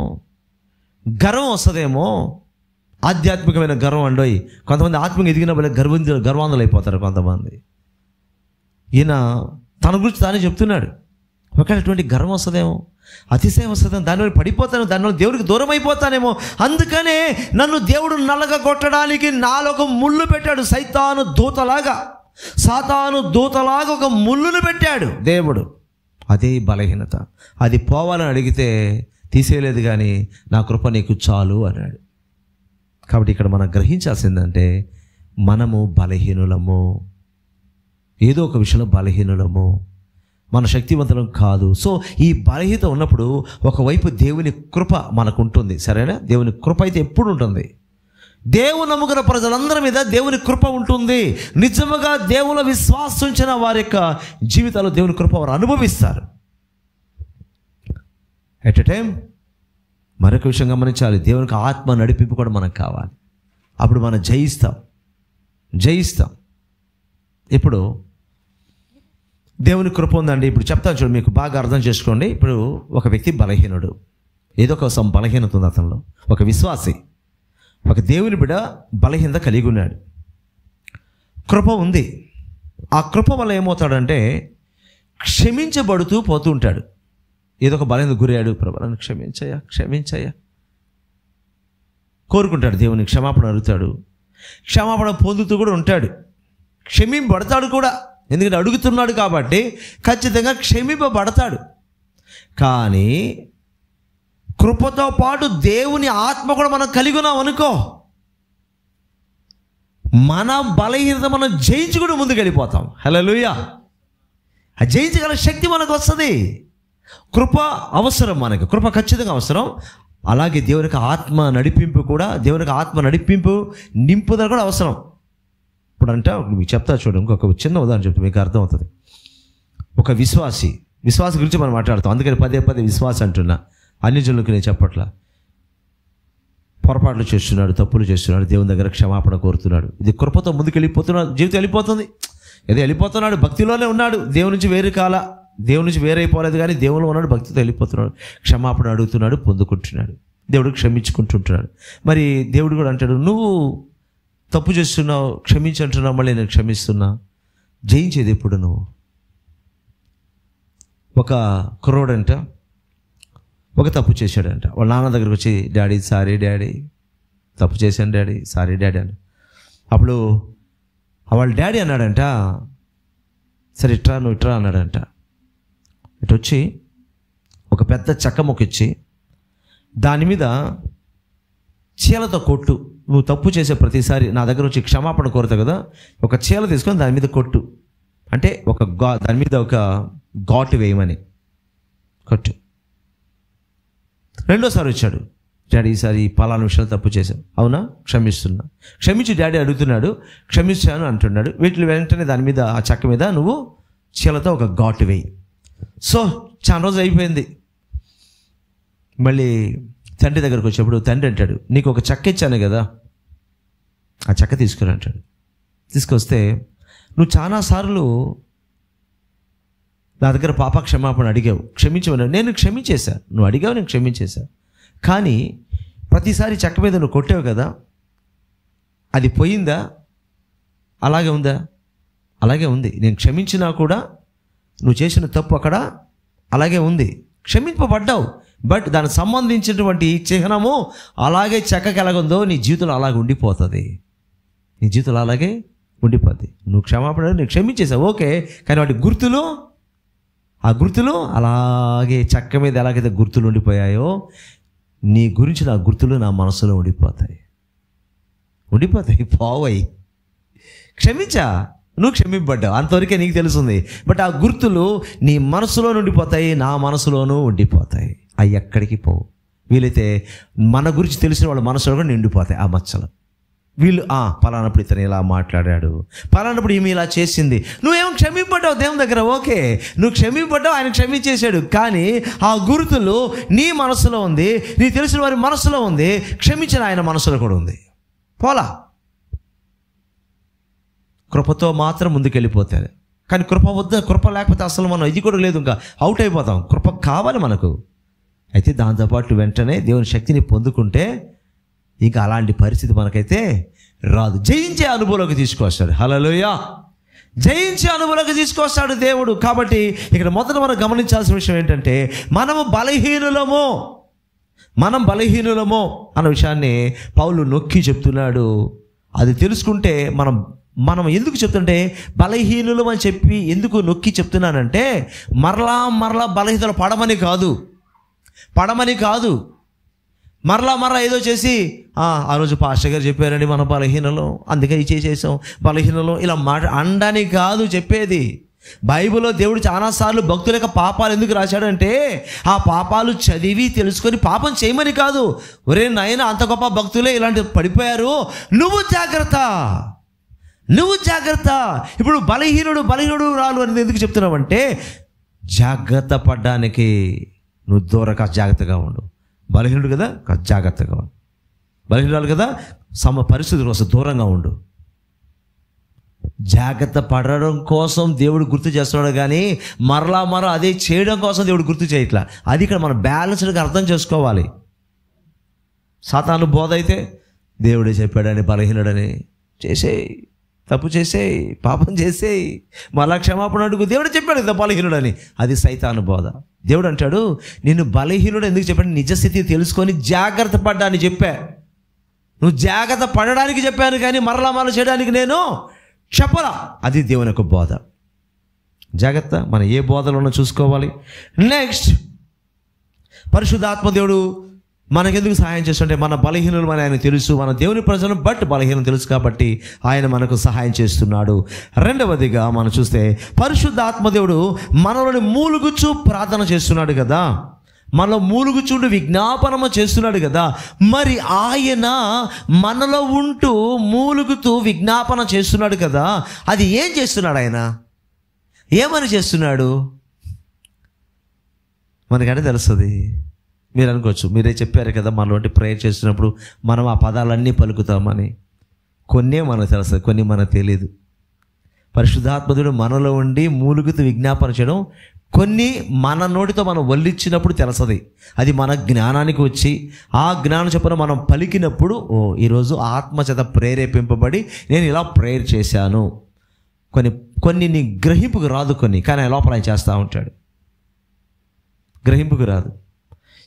గర్వం వస్తుందేమో, ఆధ్యాత్మికమైన గర్వం అండోయి. కొంతమంది ఆత్మీయంగా ఎదిగిన వాళ్ళ గర్వాంధులు అయిపోతారు కొంతమంది. ఈయన తన గురించి తానే చెప్తున్నాడు, ఒకవేళ అటువంటి గర్వం వస్తుందేమో, అతిశయం వస్తుంది, దానివల్ల పడిపోతాను, దానివల్ల దేవుడికి దూరం అయిపోతానేమో, అందుకనే నన్ను దేవుడు నలగగొట్టడానికి నాలో ఒక ముళ్ళు పెట్టాడు. సాతాను దూతలాగా ఒక ముళ్ళును పెట్టాడు దేవుడు. అదే బలహీనత. అది పోవాలని అడిగితే తీసేయలేదు, కానీ నా కృప నీకు చాలు అన్నాడు. కాబట్టి ఇక్కడ మనం గ్రహించాల్సిందంటే మనము బలహీనులము, ఏదో ఒక విషయంలో బలహీనులము, మన శక్తివంతులం కాదు. సో ఈ బలహీనత ఉన్నప్పుడు ఒకవైపు దేవుని కృప మనకు ఉంటుంది, సరేనా? దేవుని కృప అయితే ఎప్పుడు ఉంటుంది. దేవుని నమ్ముకున్న ప్రజలందరి మీద దేవుని కృప ఉంటుంది. నిజముగా దేవుని విశ్వాసం ఉంచిన వారి యొక్క జీవితాల్లో దేవుని కృప వారు అనుభవిస్తారు. ఎట్ ఎ టైం మరొక విషయం గమనించాలి, దేవునికి ఆత్మ నడిపింపు కూడా మనకు కావాలి. అప్పుడు మనం జయిస్తాం. ఇప్పుడు దేవుని కృప ఉందండి. ఇప్పుడు చెప్తాను చూడండి, మీకు బాగా అర్థం చేసుకోండి. ఇప్పుడు ఒక వ్యక్తి బలహీనుడు, ఏదో ఒక బలహీనత ఉంది అతనిలో. ఒక విశ్వాసి, ఒక దేవుని బిడ్డ బలహీనత కలిగి ఉన్నాడు. కృప ఉంది. ఆ కృప వల్ల ఏమవుతాడంటే క్షమించబడుతూ పోతూ ఉంటాడు. ఏదో ఒక బలహీనత గురయ్యాడు, ప్రభువుని క్షమించయ్యా కోరుకుంటాడు. దేవుని క్షమాపణ అడుగుతాడు, క్షమాపణ పొందుతూ కూడా ఉంటాడు. క్షమింపబడతాడు కూడా, ఎందుకంటే అడుగుతున్నాడు కాబట్టి ఖచ్చితంగా క్షమింపబడతాడు. కానీ కృపతో పాటు దేవుని ఆత్మ కూడా మనం కలిగి ఉన్నాం అనుకో, మన బలహీనత మనం జయించుకుంటూ ముందుకు వెళ్ళిపోతాం. హల్లెలూయా. ఆ జయించగల శక్తి మనకు వస్తుంది. కృప అవసరం, మనకు కృప ఖచ్చితంగా అవసరం. అలాగే దేవునికి ఆత్మ నడిపింపు కూడా, దేవునికి ఆత్మ నడిపింపు నింపుదల కూడా అవసరం. ఇప్పుడు అంటే మీకు చెప్తా చూడండి, ఇంకొక చిన్న ఉదాహరణ చెప్తే మీకు అర్థమవుతుంది. ఒక విశ్వాసి గురించి మనం మాట్లాడతాం, అందుకని పదే విశ్వాసం అంటున్నా. అన్ని జనులకు నేను చెప్పట్లా. పొరపాట్లు చేస్తున్నాడు, తప్పులు చేస్తున్నాడు, దేవుని దగ్గర క్షమాపణ కోరుతున్నాడు. ఇది కృపతో ముందుకు వెళ్ళిపోతున్నాడు, జీవితం వెళ్ళిపోతుంది. ఏదో వెళ్ళిపోతున్నాడు, భక్తిలోనే ఉన్నాడు, దేవుని నుంచి దేవుని నుంచి వేరైపోలేదు, కానీ దేవునిలో ఉన్నాడు, భక్తితో వెళ్ళిపోతున్నాడు, క్షమాపణ అడుగుతున్నాడు, పొందుకుంటున్నాడు, దేవుడు క్షమించుకుంటుంటున్నాడు. మరి దేవుడు కూడా అంటాడు, నువ్వు తప్పు చేస్తున్నావు, క్షమించంటున్నావు, మళ్ళీ నేను క్షమిస్తున్నా. జయించేది ఎప్పుడు నువ్వు? ఒక కుర్రోడంట ఒక తప్పు చేశాడంట. వాళ్ళ నాన్న దగ్గరకు వచ్చి, డాడీ సారీ డాడీ, తప్పు చేశాను డాడీ, సారీ డాడీ అని. అప్పుడు వాళ్ళ డాడీ అన్నాడంట, సరే ఇట్రా నువ్వు ఇట్రా అన్నాడంట. ఇటు వచ్చి ఒక పెద్ద చెక్క మొక్క ఇచ్చి దాని మీద చీలతో కొట్టు, నువ్వు తప్పు చేసే ప్రతిసారి నా దగ్గర వచ్చి క్షమాపణ కోరుతావు కదా, ఒక చీల తీసుకొని దాని మీద కొట్టు, అంటే దాని మీద ఒక ఘాటు వేయమని కొట్టు. రెండోసారి వచ్చాడు, డాడీ ఈసారి పలానా విషయాలు తప్పు చేశాను, అవునా క్షమిస్తున్నా, క్షమించి డాడీ అడుగుతున్నాడు, క్షమించాను అంటున్నాడు. వీటిని వెంటనే దాని మీద ఆ చెక్క మీద నువ్వు చీలతో ఒక ఘాటు వేయి. సో చాలా రోజు అయిపోయింది. మళ్ళీ తండ్రి దగ్గరకు వచ్చేప్పుడు తండ్రి అంటాడు, నీకు ఒక చెక్క ఇచ్చాను కదా, ఆ చెక్క తీసుకుని అంటాడు. తీసుకొస్తే నువ్వు చాలాసార్లు నా దగ్గర పాప క్షమాపణ అడిగావు, క్షమించమన్నావు, నేను క్షమించేశా, నువ్వు అడిగావు నేను క్షమించేశా. కానీ ప్రతిసారి చెక్క మీద నువ్వు కొట్టావు కదా, అది పోయిందా? అలాగే ఉందా? అలాగే ఉంది. నేను క్షమించినా కూడా నువ్వు చేసిన తప్పు అక్కడ అలాగే ఉంది, క్షమింపబడ్డావు, బట్ దానికి సంబంధించినటువంటి చిహ్నము అలాగే చెక్కకి ఎలాగుందో నీ జీవితంలో అలాగే ఉండిపోతుంది. నీ జీవితంలో అలాగే ఉండిపోద్ది. నువ్వు క్షమాపణ నేను క్షమించేసావు, ఓకే, కానీ వాటి గుర్తులు, ఆ గుర్తులు అలాగే చెక్క మీద ఎలాగైతే గుర్తులు ఉండిపోయాయో నీ గురించి నా గుర్తులు నా మనసులో ఉండిపోతాయి. పోవై. క్షమించా, నువ్వు క్షమింపబడ్డావు, అంతవరకే నీకు తెలుస్తుంది, బట్ ఆ గుర్తులు నీ మనసులో ఉండిపోతాయి, నా మనసులోనూ ఉండిపోతాయి. అవి ఎక్కడికి పోవు. వీలైతే మన గురించి తెలిసిన వాళ్ళ మనసులో కూడా నిండిపోతాయి ఆ మచ్చలు. వీళ్ళు పలానప్పుడు ఇతను ఇలా మాట్లాడాడు, పలానప్పుడు ఈమె ఇలా చేసింది, నువ్వేమో క్షమింపడ్డావు దేవుని దగ్గర, ఓకే, నువ్వు క్షమింపడ్డావు, ఆయన క్షమించేశాడు, కానీ ఆ గుర్తులు నీ మనసులో ఉంది, నీ తెలిసిన వారి మనసులో ఉంది, క్షమించిన ఆయన మనసులో కూడా ఉంది. పోలా. కృపతో మాత్రం ముందుకెళ్ళిపోతారు. కానీ కృప లేకపోతే అసలు మనం ఇది కూడా లేదు, ఇంకా అవుట్ అయిపోతాం. కృప కావాలి మనకు. అయితే దాంతోపాటు వెంటనే దేవుని శక్తిని పొందుకుంటే ఇంకా అలాంటి పరిస్థితి మనకైతే రాదు. జయించే అనుభవంలోకి తీసుకొస్తాడు. హల్లెలూయా. జయించే అనుభవంలోకి తీసుకొస్తాడు దేవుడు. కాబట్టి ఇక్కడ మొదట మనం గమనించాల్సిన విషయం ఏంటంటే మనం బలహీనులము అన్న విషయాన్ని పౌలు నొక్కి చెప్తున్నాడు. అది తెలుసుకుంటే మనం ఎందుకు చెప్తుంటే బలహీనులు అని చెప్పి ఎందుకు నొక్కి చెప్తున్నానంటే మరలా బలహీనతలు పడమని కాదు, మరలా ఏదో చేసి ఆ రోజు పాస్టర్ గారు చెప్పారండి మన బలహీనలు, అందుకే ఇది చేసేసాం బలహీనలు, ఇలా అనడానికి కాదు చెప్పేది. బైబిల్లో దేవుడు చాలాసార్లు భక్తుల యొక్క పాపాలు ఎందుకు రాశాడంటే ఆ పాపాలు చదివి తెలుసుకొని పాపం చేయమని కాదు. ఒరే నాయనా, అంత గొప్ప భక్తులే ఇలాంటి పడిపోయారు, నువ్వు జాగ్రత్త. ఇప్పుడు బలహీనుడు రాలు అనేది ఎందుకు చెప్తున్నావంటే జాగ్రత్త పడ్డానికి నువ్వు జాగ్రత్తగా ఉండు. బలహీనుడు కదా, జాగ్రత్తగా ఉండు. బలహీనురాలు కదా, పరిస్థితుల కోసం దూరంగా ఉండు. జాగ్రత్త పడడం కోసం దేవుడు గుర్తు చేస్తున్నాడు కానీ మరలా అదే చేయడం కోసం దేవుడు గుర్తు చేయట్లా. అది ఇక్కడ మనం బ్యాలెన్స్డ్గా అర్థం చేసుకోవాలి. సాతాను బోధ అయితే దేవుడే చెప్పాడని బలహీనుడని చేసేయి, తప్పు చేసేయి, పాపం చేసేయి, మళ్ళా క్షమాపణ అడుగు, దేవుడు చెప్పాడు కదా బలహీనుడని. అది సైతాను బోధ. దేవుడు అంటాడు నిన్ను బలహీనుడు ఎందుకు చెప్పాడు, నిజస్థితి తెలుసుకొని జాగ్రత్త పడ్డాన్ని చెప్పా. నువ్వు జాగ్రత్త పడడానికి చెప్పాను కానీ మరలా చేయడానికి నేను చెప్పలా. అది దేవుని యొక్క బోధ. జాగ్రత్త మనం ఏ బోధలో ఉన్నా చూసుకోవాలి. నెక్స్ట్, పరిశుద్ధాత్మ దేవుడు మనకెందుకు సహాయం చేస్తుంటే మన బలహీనులు ఆయన తెలుసు, మన దేవుని ప్రజలను బట్ బలహీనం తెలుసు కాబట్టి ఆయన మనకు సహాయం చేస్తున్నాడు. రెండవదిగా మనం చూస్తే పరిశుద్ధాత్మ దేవుడు మనలోని మూలుగుచు ప్రార్థన చేస్తున్నాడు కదా, మనలో మూలుగుచుండు విజ్ఞాపనము చేస్తున్నాడు కదా. మరి ఆయన మనలో ఉంటూ మూలుగుతూ విజ్ఞాపన చేస్తున్నాడు కదా, అది ఏం చేస్తున్నాడు? ఆయన ఏమని చేస్తున్నాడు మనకంటే తెలుస్తుంది. మీరు అనుకోవచ్చు, మీరే చెప్పారు కదా మనలోంటి ప్రేయర్ చేస్తున్నప్పుడు మనం ఆ పదాలన్నీ పలుకుతామని. కొన్నే మనకు తెలుస్తుంది, కొన్ని మనకు తెలియదు. పరిశుద్ధాత్మదుడు మనలో ఉండి మూలుగుతూ విజ్ఞాపన చేయడం కొన్ని మన నోటితో మనం వల్లిచ్చినప్పుడు తెలుస్తుంది. అది మన జ్ఞానానికి వచ్చి ఆ జ్ఞానం చొప్పున మనం పలికినప్పుడు ఈరోజు ఆత్మచేత ప్రేరేపింపబడి నేను ఇలా ప్రేయర్ చేశాను. కొన్ని నీ గ్రహింపుకు రాదు, కానీ లోపల ఆయన చేస్తూ ఉంటాడు, గ్రహింపుకు రాదు.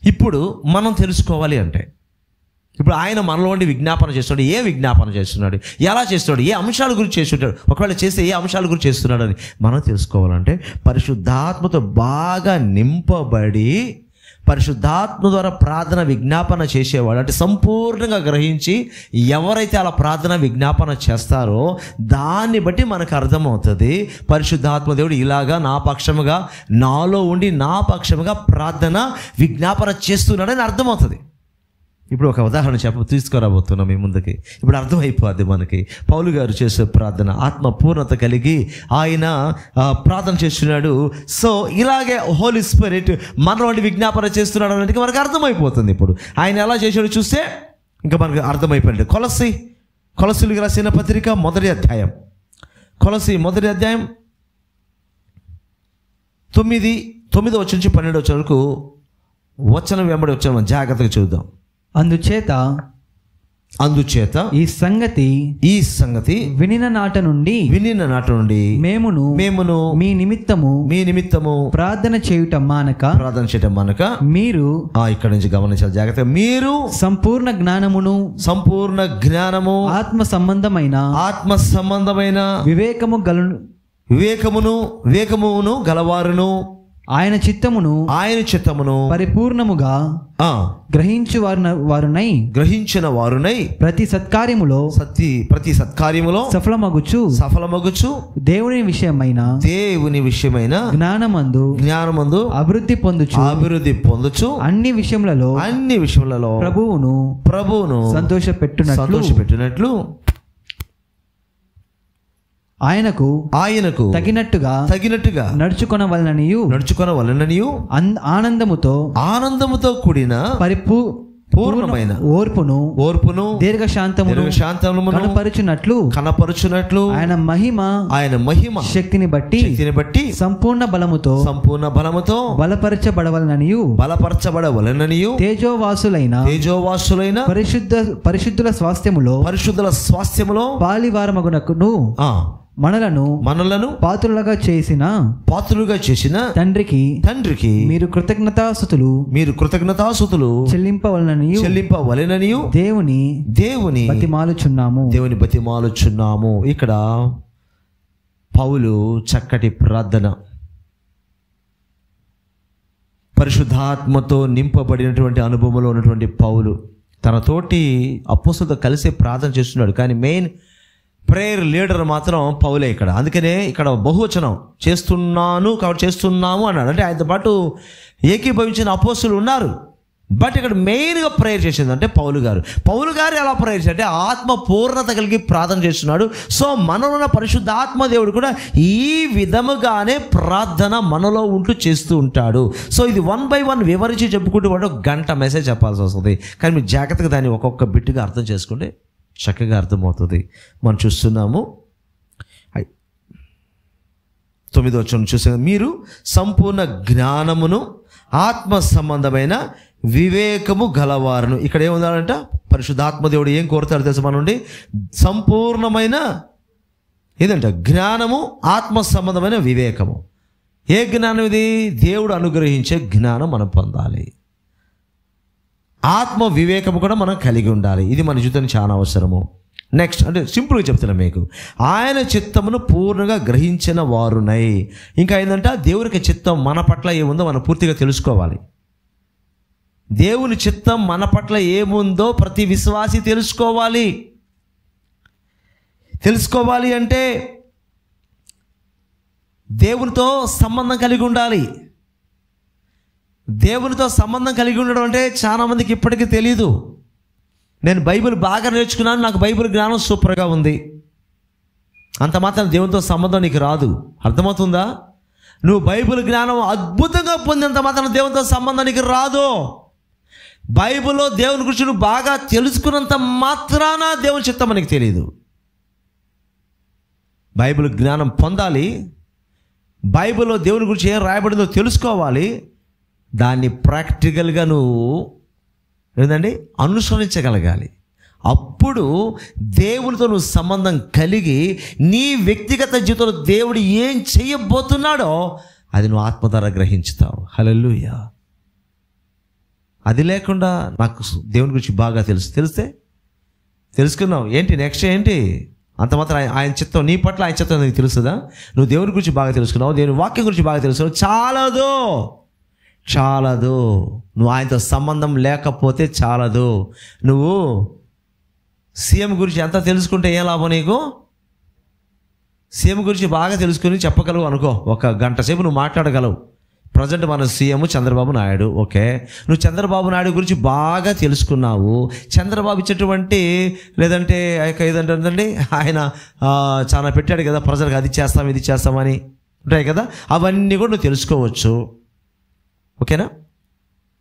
ఇప్పుడు మనం తెలుసుకోవాలి అంటే ఇప్పుడు ఆయన మనలో ఉండి విజ్ఞాపన చేస్తున్నాడు. ఏ విజ్ఞాపన చేస్తున్నాడు, ఎలా చేస్తున్నాడు, ఏ అంశాల గురించి చేస్తుంటాడు, ఒకవేళ చేస్తే ఏ అంశాల గురించి చేస్తున్నాడు అని మనం తెలుసుకోవాలంటే పరిశుద్ధాత్మతో బాగా నింపబడి పరిశుద్ధాత్మ ద్వారా ప్రార్థన విజ్ఞాపన చేసేవాడు అంటే సంపూర్ణంగా గ్రహించి ఎవరైతే అలా ప్రార్థన విజ్ఞాపన చేస్తారో దాన్ని బట్టి మనకు అర్థమవుతుంది పరిశుద్ధాత్మ దేవుడు ఇలాగా నా పక్షముగా నాలో ఉండి నా పక్షముగా ప్రార్థన విజ్ఞాపన చేస్తున్నాడని అర్థమవుతుంది. ఇప్పుడు ఒక ఉదాహరణ తీసుకురాబోతున్నాం మీ ముందుకి. ఇప్పుడు అర్థమైపోద్ది మనకి. పౌలు గారు చేసే ప్రార్థన ఆత్మ పూర్ణత కలిగి ఆయన ప్రార్థన చేస్తున్నాడు. సో ఇలాగే హోలీ స్పిరిట్ మనలో విజ్ఞాపన చేస్తున్నాడు అనేది మనకు అర్థమైపోతుంది. ఇప్పుడు ఆయన ఎలా చేశాడో చూస్తే ఇంకా మనకు అర్థమైపోయింది. కొలసీలకు రాసిన పత్రిక మొదటి అధ్యాయం 9 వచ్చి నుంచి 12 వచ్చే వరకు వచనం వెంబడి వచ్చాము, జాగ్రత్తగా చూద్దాం. అందుచేత ఈ సంగతి వినిన నాట నుండి మేమును మీ నిమిత్తము ప్రార్థన చేయటం మానక మీరు ఇక్కడ నుంచి గమనించాలి జాగ్రత్తగా. మీరు సంపూర్ణ జ్ఞానము ఆత్మ సంబంధమైన వివేకమును గలవారును ఆయన చిత్తమును పరిపూర్ణముగా గ్రహించిన వారునై ప్రతి సత్కార్యములో సఫలమగుచు దేవుని విషయమైన జ్ఞానమందు అభివృద్ధి పొందుచు అన్ని విషయములలో ప్రభువును సంతోషపెట్టునట్లు ఆయనకు తగినట్టుగా నడుచుకొనవలననియు ఆనందముతో కూడిన పూర్ణమైన ఓర్పును దీర్ఘశాంతమును కనపరుచునట్లు ఆయన మహిమ శక్తిని బట్టి సంపూర్ణ బలముతో బలపరచబడవలననియు తేజోవాసులైన పరిశుద్ధుల స్వాస్థ్యములో పాలివారమగునకును మనలను పాత్రులుగా చేసిన తండ్రికి మీరు కృతజ్ఞతాస్తుతులు చెల్లింపవలెనని దేవుని బతిమాలుచున్నాము. ఇక్కడ పౌలు చక్కటి ప్రార్థన, పరిశుద్ధాత్మతో నింపబడినటువంటి అనుభవంలో ఉన్నటువంటి పౌలు తన తోటి అపోస్తలులతో కలిసి ప్రార్థన చేస్తున్నాడు. కానీ మెయిన్ ప్రేయర్ లీడర్ మాత్రం పౌలే ఇక్కడ. అందుకనే ఇక్కడ బహువచనం చేస్తున్నాను కాబట్టి చేస్తున్నాము అన్నాడు. అంటే ఆయనతో పాటు ఏకీభవించిన అపోస్తలులు ఉన్నారు. బట్ ఇక్కడ మెయిన్గా ప్రేయర్ చేసింది అంటే పౌలు గారు ఎలా ప్రేయర్ చేశారు అంటే ఆత్మ పూర్ణత కలిగి ప్రార్థన చేస్తున్నాడు. సో మనలో ఉన్న పరిశుద్ధాత్మ దేవుడు కూడా ఈ విధముగానే ప్రార్థన మనలో ఉంటూ చేస్తూ ఉంటాడు. సో ఇది 1 by 1 వివరించి చెప్పుకుంటూ వాడు గంట మెసేజ్ చెప్పాల్సి వస్తుంది. కానీ మీరు జాగ్రత్తగా దాన్ని ఒక్కొక్క బిట్టుగా అర్థం చేసుకుంటే చక్కగా అర్థమవుతుంది. మనం చూస్తున్నాము 9వ వచనం చూసాము, మీరు సంపూర్ణ జ్ఞానమును ఆత్మ సంబంధమైన వివేకము గలవారును. ఇక్కడ ఏముందంట, పరిశుద్ధాత్మ దేవుడు ఏం కోరుతాడు తెలుసు మన నుండి? సంపూర్ణమైన ఏదంట జ్ఞానము, ఆత్మ సంబంధమైన వివేకము. ఏ జ్ఞానం ఇది? దేవుడు అనుగ్రహించే జ్ఞానం మనం పొందాలి. ఆత్మ వివేకము కూడా మనం కలిగి ఉండాలి. ఇది మన జీవితానికి చాలా అవసరము. నెక్స్ట్ అంటే సింపుల్గా చెప్తున్నాను మీకు, ఆయన చిత్తమును పూర్ణంగా గ్రహించిన వారునై. ఇంకా ఏంటంటే దేవునికి చిత్తం మన పట్ల ఏముందో మనం పూర్తిగా తెలుసుకోవాలి. దేవుని చిత్తం మన పట్ల ఏముందో ప్రతి విశ్వాసి తెలుసుకోవాలి అంటే దేవునితో సంబంధం కలిగి ఉండాలి. దేవునితో సంబంధం కలిగి ఉండడం అంటే చాలామందికి ఇప్పటికీ తెలీదు. నేను బైబిల్ బాగా నేర్చుకున్నాను, నాకు బైబిల్ జ్ఞానం సూపర్గా ఉంది, అంత మాత్రం దేవునితో సంబంధం నీకు రాదు. అర్థమవుతుందా? నువ్వు బైబిల్ జ్ఞానం అద్భుతంగా పొందినంత మాత్రం దేవునితో సంబంధం నీకు రాదు. బైబిల్లో దేవుని గురించి నువ్వు బాగా తెలుసుకున్నంత మాత్రాన దేవుని చిత్తం మనకి తెలియదు. బైబిల్ జ్ఞానం పొందాలి, బైబిల్లో దేవుని గురించి ఏం రాయబడిందో తెలుసుకోవాలి, దాన్ని ప్రాక్టికల్గా నువ్వు ఏంటండి అనుసరించగలగాలి. అప్పుడు దేవునితో నువ్వు సంబంధం కలిగి నీ వ్యక్తిగత జీవితంలో దేవుడు ఏం చేయబోతున్నాడో అది నువ్వు ఆత్మ ద్వారా గ్రహించుతావు. హల్లెలూయా. అది లేకుండా నాకు దేవుని గురించి బాగా తెలుసుకున్నావు ఏంటి, నెక్స్ట్ ఏంటి? అంత మాత్రం ఆయన చిత్తం నీ పట్ల ఆయన చిత్తం నీకు తెలుస్తుందా? నువ్వు దేవుని గురించి బాగా తెలుసుకున్నావు, దేవుని వాక్యం గురించి బాగా తెలుసుకున్నావు, చాలదు. నువ్వు ఆయనతో సంబంధం లేకపోతే చాలదు. నువ్వు సీఎం గురించి ఎంత తెలుసుకుంటే ఏం లాభం నీకు? సీఎం గురించి బాగా తెలుసుకుని చెప్పగలవు అనుకో, 1 గంట సేపు నువ్వు మాట్లాడగలవు. ప్రజెంట్ మన సీఎం చంద్రబాబు నాయుడు. ఓకే, నువ్వు చంద్రబాబు నాయుడు గురించి బాగా తెలుసుకున్నావు. చంద్రబాబు ఇచ్చేటువంటి లేదంటే ఏదంటే ఆయన చాలా పెట్టాడు కదా ప్రజలకు, అది చేస్తాం ఇది చేస్తామని ఉంటాయి కదా, అవన్నీ కూడా నువ్వు తెలుసుకోవచ్చు. ఓకేనా?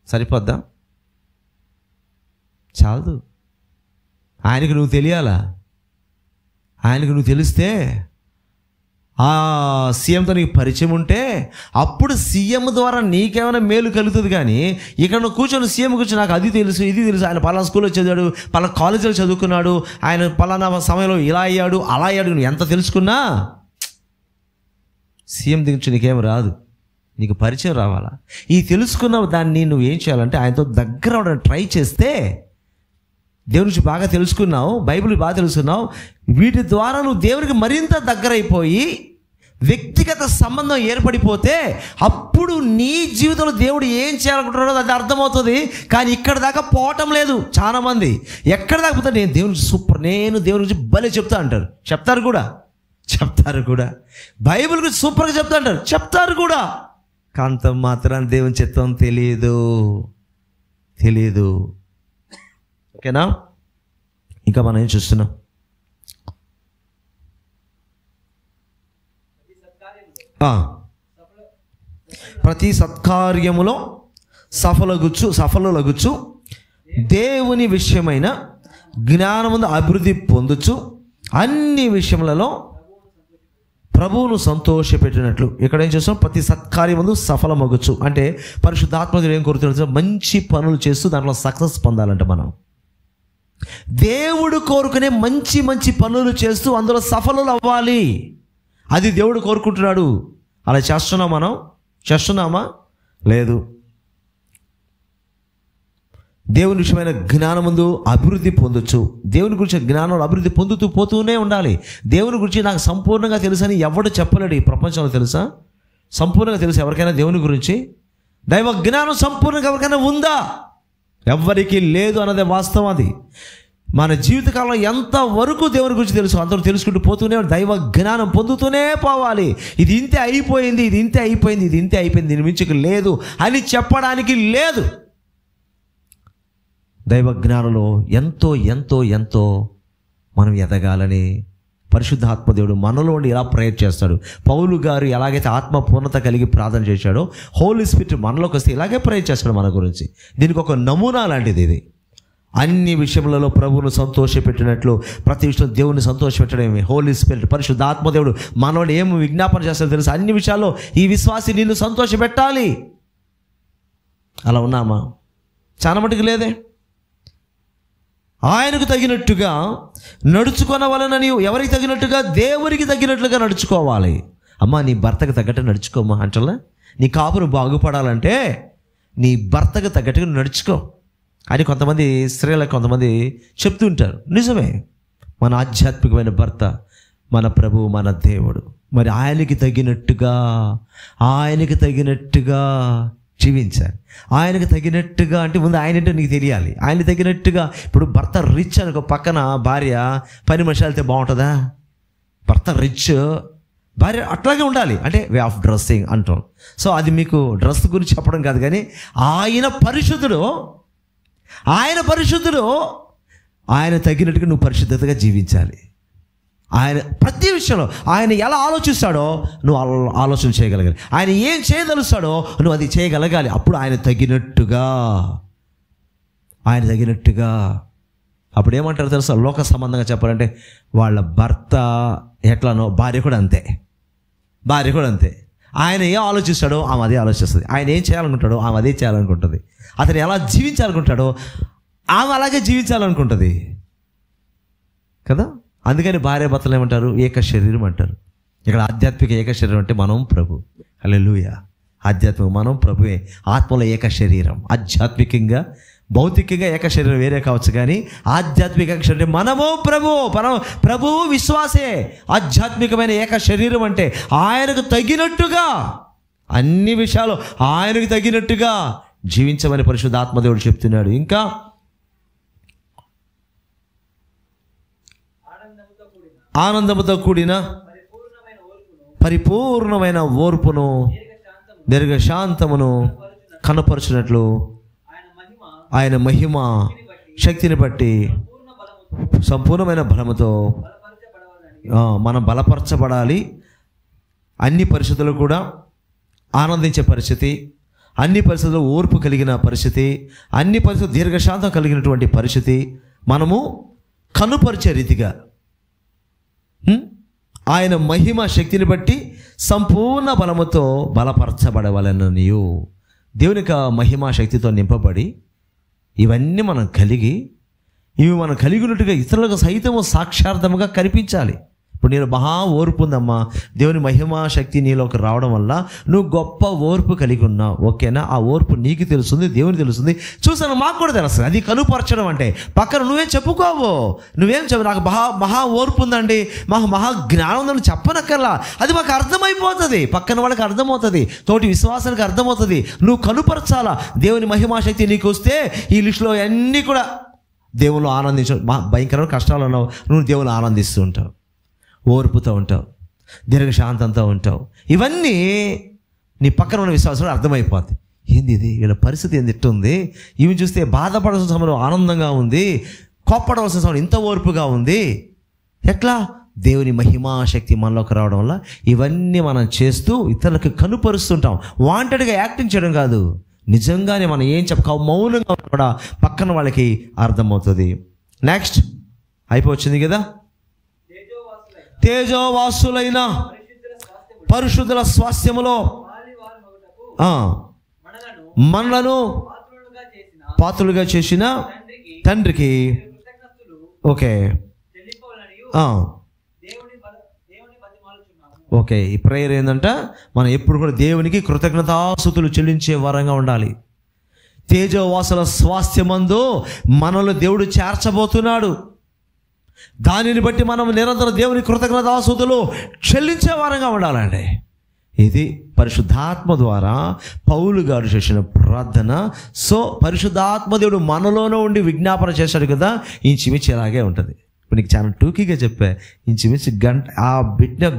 సరిపోద్దా? చాలదు. ఆయనకు నువ్వు తెలియాలా? ఆయనకు నువ్వు తెలిస్తే ఆ సీఎంతో నీకు పరిచయం ఉంటే అప్పుడు సీఎం ద్వారా నీకేమైనా మేలు కలుగుతుంది. కానీ ఇక్కడ నువ్వు కూర్చొని సీఎం కూర్చొని నాకు అది తెలుసు ఇది తెలుసు, ఆయన పలానా స్కూల్లో చదివాడు, పలానా కాలేజీలో చదువుకున్నాడు, ఆయన పలానా సమయంలో ఇలా అయ్యాడు అలా అయ్యాడు, నువ్వు ఎంత తెలుసుకున్నా సీఎం గురించి నీకేం రాదు. నీకు పరిచయం రావాలా? ఈ తెలుసుకున్న దాన్ని నువ్వు ఏం చేయాలంటే ఆయనతో దగ్గర అవడానికి ట్రై చేస్తే, దేవుని గురించి బాగా తెలుసుకున్నావు, బైబిల్ బాగా తెలుసుకున్నావు, వీటి ద్వారా నువ్వు దేవునికి మరింత దగ్గర అయిపోయి వ్యక్తిగత సంబంధం ఏర్పడిపోతే అప్పుడు నీ జీవితంలో దేవుడు ఏం చేయాలనుకుంటున్నాడో అది అర్థమవుతుంది. కానీ ఇక్కడ దాకా పోవటం లేదు చాలామంది. ఎక్కడ దాకా పోతే నేను దేవుని సూపర్, నేను దేవుని గురించి భలే చెప్తా అంటారు, చెప్తారు కూడా. బైబిల్ గురించి సూపర్గా చెప్తా అంటారు, చెప్తారు కూడా. కాంత మాత్రం దేవుని చిత్తం తెలియదు. ఓకేనా? ఇంకా మనం ఏం చూస్తున్నాం? ప్రతి సత్కార్యములో సఫలులగుచు దేవుని విషయమైన జ్ఞానమును అభివృద్ధి పొందుచు అన్ని విషయములలో ప్రభువును సంతోషపెట్టినట్లు. ఇక్కడ ఏం చేస్తాం? ప్రతి సత్కార్యముందు సఫలమగుచు అంటే పరిశుద్ధాత్మడు ఏం కోరుతున్నాడు? మంచి పనులు చేస్తూ దాంట్లో సక్సెస్ పొందాలంట. మనం దేవుడు కోరుకునే మంచి పనులు చేస్తూ అందులో సఫలులు అవ్వాలి. అది దేవుడు కోరుకుంటున్నాడు. అలా చేస్తున్నామా? లేదు. దేవుని విషయమైన జ్ఞానముందు అభివృద్ధి పొందొచ్చు. దేవుని గురించి జ్ఞానంలో అభివృద్ధి పొందుతూ పోతూనే ఉండాలి. దేవుని గురించి నాకు సంపూర్ణంగా తెలుసని ఎవడు చెప్పలేడు ఈ ప్రపంచంలో. తెలుసా? సంపూర్ణంగా తెలుసు ఎవరికైనా దేవుని గురించి? దైవ జ్ఞానం సంపూర్ణంగా ఎవరికైనా ఉందా? ఎవ్వరికీ లేదు అన్నదే వాస్తవం. అది మన జీవితకాలంలో ఎంతవరకు దేవుని గురించి తెలుసు అందరూ తెలుసుకుంటూ పోతూనే దైవ జ్ఞానం పొందుతూనే పోవాలి. ఇది ఇంతే అయిపోయింది, ఇది ఇంతే అయిపోయింది, ఇది ఇంతే అయిపోయింది, దీని మించి లేదు అని చెప్పడానికి లేదు. దైవ జ్ఞానంలో ఎంతో ఎంతో ఎంతో మనం ఎదగాలని పరిశుద్ధ ఆత్మదేవుడు మనలో ఉండి ఇలా ప్రేయర్ చేస్తాడు. పౌలు గారు ఎలాగైతే ఆత్మ పూర్ణత కలిగి ప్రార్థన చేశాడో హోలీ స్పిరిట్ మనలోకి వస్తే ఇలాగే ప్రేయర్ చేస్తాడు మన గురించి. దీనికి ఒక నమూనా లాంటిది ఇది. అన్ని విషయములలో ప్రభువును సంతోషపెట్టినట్లు ప్రతి విషయంలో దేవుని సంతోషపెట్టడమే హోలీ స్పిరిట్. పరిశుద్ధ ఆత్మదేవుడు మనోడు ఏం విజ్ఞాపన చేస్తాడో తెలుసు. అన్ని విషయాల్లో ఈ విశ్వాసి నిన్ను సంతోషపెట్టాలి. అలా ఉన్నామా? చాలా మటుకు లేదే. ఆయనకు తగినట్టుగా నడుచుకొనవలనని, ఎవరికి తగినట్టుగా? దేవునికి తగినట్లుగా నడుచుకోవాలి. అమ్మా నీ భర్తకు తగ్గట్టు నడుచుకోమ్మా అంటలా. నీ కాపురు బాగుపడాలంటే నీ భర్తకు తగ్గట్టుగా నడుచుకో అని కొంతమంది స్త్రీలకు కొంతమంది చెప్తుంటారు. నిజమే, మన ఆధ్యాత్మికమైన భర్త మన ప్రభువు, మన దేవుడు. మరి ఆయనకి తగినట్టుగా జీవించాలి. ఆయనకు తగినట్టుగా అంటే ముందు ఆయన అంటే నీకు తెలియాలి. ఆయనకు తగినట్టుగా ఇప్పుడు భర్త రిచ్ అనుకో, పక్కన భార్య పని మనిషి వెళ్తే బాగుంటుందా? భర్త రిచ్, భార్య అట్లాగే ఉండాలి. అంటే వే ఆఫ్ డ్రెస్సింగ్ అంటాం. సో అది మీకు డ్రెస్ గురించి చెప్పడం కాదు, కానీ ఆయన పరిశుద్ధుడు, ఆయన తగినట్టుగా నువ్వు పరిశుద్ధతగా జీవించాలి. ఆయన ప్రతి విషయంలో ఆయన ఎలా ఆలోచిస్తాడో నువ్వు ఆలోచన చేయగలగాలి. ఆయన ఏం చేయదలుస్తాడో నువ్వు అది చేయగలగాలి. అప్పుడు ఆయన తగినట్టుగా అప్పుడు ఏమంటారు తెలుసా? లోక సంబంధంగా చెప్పాలంటే వాళ్ళ భర్త ఎట్లానో భార్య కూడా అంతే. ఆయన ఏం ఆలోచిస్తాడో ఆమె అదే ఆలోచిస్తుంది. ఆయన ఏం చేయాలనుకుంటాడో ఆమె అదే చేయాలనుకుంటుంది. అతను ఎలా జీవించాలనుకుంటాడో ఆమె అలాగే జీవించాలనుకుంటుంది కదా. అందుకని భార్య భర్తలు ఏమంటారు? ఏక శరీరం అంటారు. ఇక్కడ ఆధ్యాత్మిక ఏక శరీరం అంటే మనం ప్రభు. హల్లెలూయా. ఆధ్యాత్మిక మనం ప్రభువే. ఆత్మలో ఏక శరీరం. ఆధ్యాత్మికంగా భౌతికంగా ఏక శరీరం వేరే కావచ్చు, కానీ ఆధ్యాత్మిక ఏక శరీరం మనము ప్రభువు విశ్వాసే. ఆధ్యాత్మికమైన ఏక శరీరం అంటే ఆయనకు తగినట్టుగా అన్ని విషయాలు ఆయనకు తగినట్టుగా జీవించమని పరిశుద్ధ ఆత్మదేవుడు చెప్తున్నాడు. ఇంకా ఆనందముతో కూడిన పరిపూర్ణమైన ఓర్పును దీర్ఘశాంతమును కనపరచినట్లు ఆయన మహిమ శక్తిని బట్టి సంపూర్ణమైన బలముతో మనం బలపరచబడాలి. అన్ని పరిస్థితులు కూడా ఆనందించే పరిస్థితి, అన్ని పరిస్థితుల్లో ఓర్పు కలిగిన పరిస్థితి, అన్ని పరిస్థితులు దీర్ఘశాంతం కలిగినటువంటి పరిస్థితి మనము కనుపరిచే రీతిగా ఆయన మహిమ శక్తిని బట్టి సంపూర్ణ బలముతో బలపరచబడవలననియు. దేవుని యొక్క మహిమ శక్తితో నింపబడి ఇవన్నీ మనం కలిగి ఉన్నట్టుగా ఇతరులకు సైతము సాక్షార్థముగా కనిపించాలి. ఇప్పుడు నేను మహా ఓర్పు ఉందమ్మా, దేవుని మహిమా శక్తి నీలోకి రావడం వల్ల నువ్వు గొప్ప ఓర్పు కలిగి ఉన్నావు. ఓకేనా? ఆ ఓర్పు నీకు తెలుస్తుంది, దేవునికి తెలుస్తుంది, చూసాను మాకు కూడా తెలుస్తుంది. అది కనుపరచడం అంటే పక్కన నువ్వేం చెప్పుకోవు, నాకు మహా ఓర్పు ఉందండి, మాకు మహా జ్ఞానం ఉందని చెప్పనక్కర్లా. అది మాకు అర్థమైపోతుంది, పక్కన వాళ్ళకి అర్థమవుతుంది, తోటి విశ్వాసానికి అర్థమవుతుంది. నువ్వు కనుపరచాలా. దేవుని మహిమా శక్తి నీకు వస్తే ఈ లిస్టులో అన్నీ కూడా దేవుళ్ళు ఆనందించు. భయంకరమైన కష్టాలు ఉన్నావు, నువ్వు దేవుళ్ళు ఆనందిస్తూ ఉంటావు, ఓర్పుతో ఉంటావు, దీర్ఘశాంతంతో ఉంటావు. ఇవన్నీ నీ పక్కన ఉన్న విశ్వాసంలో అర్థమైపోతుంది. ఏంది ఇది, వీళ్ళ పరిస్థితి ఏంది ఇట్టుంది, ఇవి చూస్తే బాధపడాల్సిన సమయంలో ఆనందంగా ఉంది, కోప్పడవలసిన సమయంలో ఇంత ఓర్పుగా ఉంది. ఎట్లా? దేవుని మహిమా శక్తి మనలోకి రావడం వల్ల ఇవన్నీ మనం చేస్తూ ఇతరులకు కనుపరుస్తుంటాం. వాంటెడ్గా యాక్టింగ్ చేయడం కాదు, నిజంగానే మనం ఏం మౌనంగా కూడా పక్కన వాళ్ళకి అర్థమవుతుంది. నెక్స్ట్ అయిపోవచ్చింది కదా. తేజోవాసులైన పరిశుద్ధుల స్వాస్థ్యములో మనలను పాత్రులుగా చేసిన తండ్రికి ఓకే ఓకే, ఈ ప్రేయర్ ఏంటంట, మనం ఎప్పుడు కూడా దేవునికి కృతజ్ఞతాస్తుతులు చెల్లించే వారంగా ఉండాలి. తేజోవాసుల స్వాస్థ్యమందు మనల్ని దేవుడు చేర్చబోతున్నాడు. దానిని బట్టి మనం నిరంతరం దేవుని కృతజ్ఞతాస్తుతులు చెల్లించే వారంగా ఉండాలండి. ఇది పరిశుద్ధాత్మ ద్వారా పౌలు గారు చేసిన ప్రార్థన. సో పరిశుద్ధాత్మ దేవుడు మనలోనే ఉండి విజ్ఞాపన చేశాడు కదా, ఇంచుమించి ఇలాగే ఉంటుంది. ఇప్పుడు నీకు చాలా టూకీగా చెప్పా, ఇంచుమించి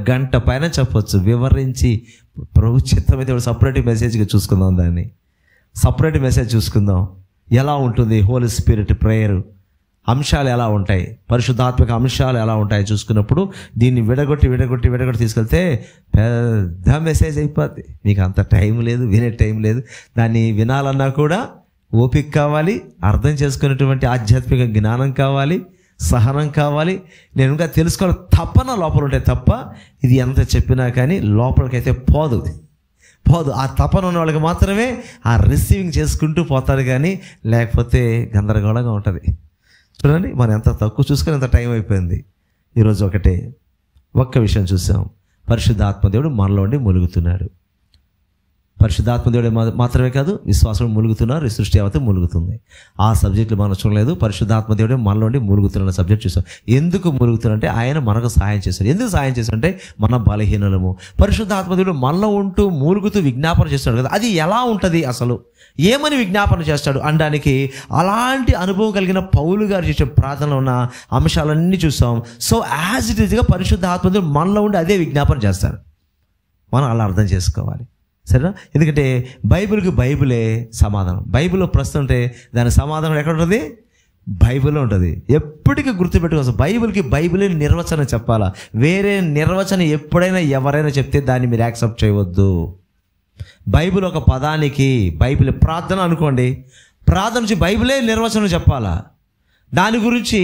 గంట పైన చెప్పొచ్చు వివరించి. ప్రభు చిత్తమైతే సపరేట్ మెసేజ్గా చూసుకుందాం, దాన్ని సపరేట్ మెసేజ్ చూసుకుందాం. ఎలా ఉంటుంది హోలీ స్పిరిట్ ప్రేయర్ అంశాలు ఎలా ఉంటాయి, పరిశుద్ధాత్మక అంశాలు ఎలా ఉంటాయి చూసుకున్నప్పుడు దీన్ని విడగొట్టి తీసుకెళ్తే పెద్ద మెసేజ్ అయిపోద్ది. మీకు అంత టైం లేదు, వినే టైం లేదు. దాన్ని వినాలన్నా కూడా ఓపిక కావాలి, అర్థం చేసుకునేటువంటి ఆధ్యాత్మిక జ్ఞానం కావాలి, సహనం కావాలి. నేను ఇంకా తెలుసుకోవాలి తప్పన లోపల ఉంటాయి తప్ప ఇది ఎంత చెప్పినా కానీ లోపలికైతే పోదు. ఆ తపన ఉన్న వాళ్ళకి మాత్రమే ఆ రిసీవింగ్ చేసుకుంటూ పోతారు, కానీ లేకపోతే గందరగోళంగా ఉంటుంది. చూడండి, మనం ఎంత తక్కువ చూసుకొని ఎంత టైం అయిపోయింది. ఈరోజు ఒక్క విషయం చూసాం, పరిశుద్ధాత్మ దేవుడు మనలో ఉండి ములుగుతున్నాడు. పరిశుద్ధాత్మ దేవుడు మాత్రమే కాదు, విశ్వాసం ములుగుతున్నారు, ఈ సృష్టి యావత్తు ములుగుతుంది. ఆ సబ్జెక్టులు మనం చూడలేదు. పరిశుద్ధాత్మ దేవుడే మనలో ఉండి ములుగుతున్న సబ్జెక్ట్ చూసాం. ఎందుకు ములుగుతున్నారంటే ఆయన మనకు సహాయం చేశాడు. ఎందుకు సహాయం చేశాడంటే మన బలహీనలము. పరిశుద్ధాత్మ దేవుడు మనలో ఉంటూ మూలుగుతూ విజ్ఞాపన చేస్తాడు కదా, అది ఎలా ఉంటుంది అసలు, ఏమని విజ్ఞాపన చేస్తాడు అనడానికి అలాంటి అనుభవం కలిగిన పౌలు గారు చేసే ప్రార్థనలో ఉన్న అంశాలన్నీ చూసాం. సో యాజ్ ఇట్ ఈజ్గా పరిశుద్ధాత్మ దేవుడు మనలో ఉండి అదే విజ్ఞాపన చేస్తాడు. మనం అలా అర్థం చేసుకోవాలి, సరేనా? ఎందుకంటే బైబిలే సమాధానం. బైబిల్లో ప్రశ్న ఉంటే దాని సమాధానం ఎక్కడ ఉంటుంది? బైబిల్లో ఉంటుంది. ఎప్పటికీ గుర్తుపెట్టుకోవచ్చు, బైబిలే నిర్వచనం చెప్పాలా. వేరే నిర్వచనం ఎప్పుడైనా ఎవరైనా చెప్తే దాన్ని మీరు యాక్సెప్ట్ చేయవద్దు. బైబిల్ ఒక పదానికి, బైబిల్ ప్రార్థన అనుకోండి, ప్రార్థన నుంచి బైబిలే నిర్వచనం చెప్పాలా. దాని గురించి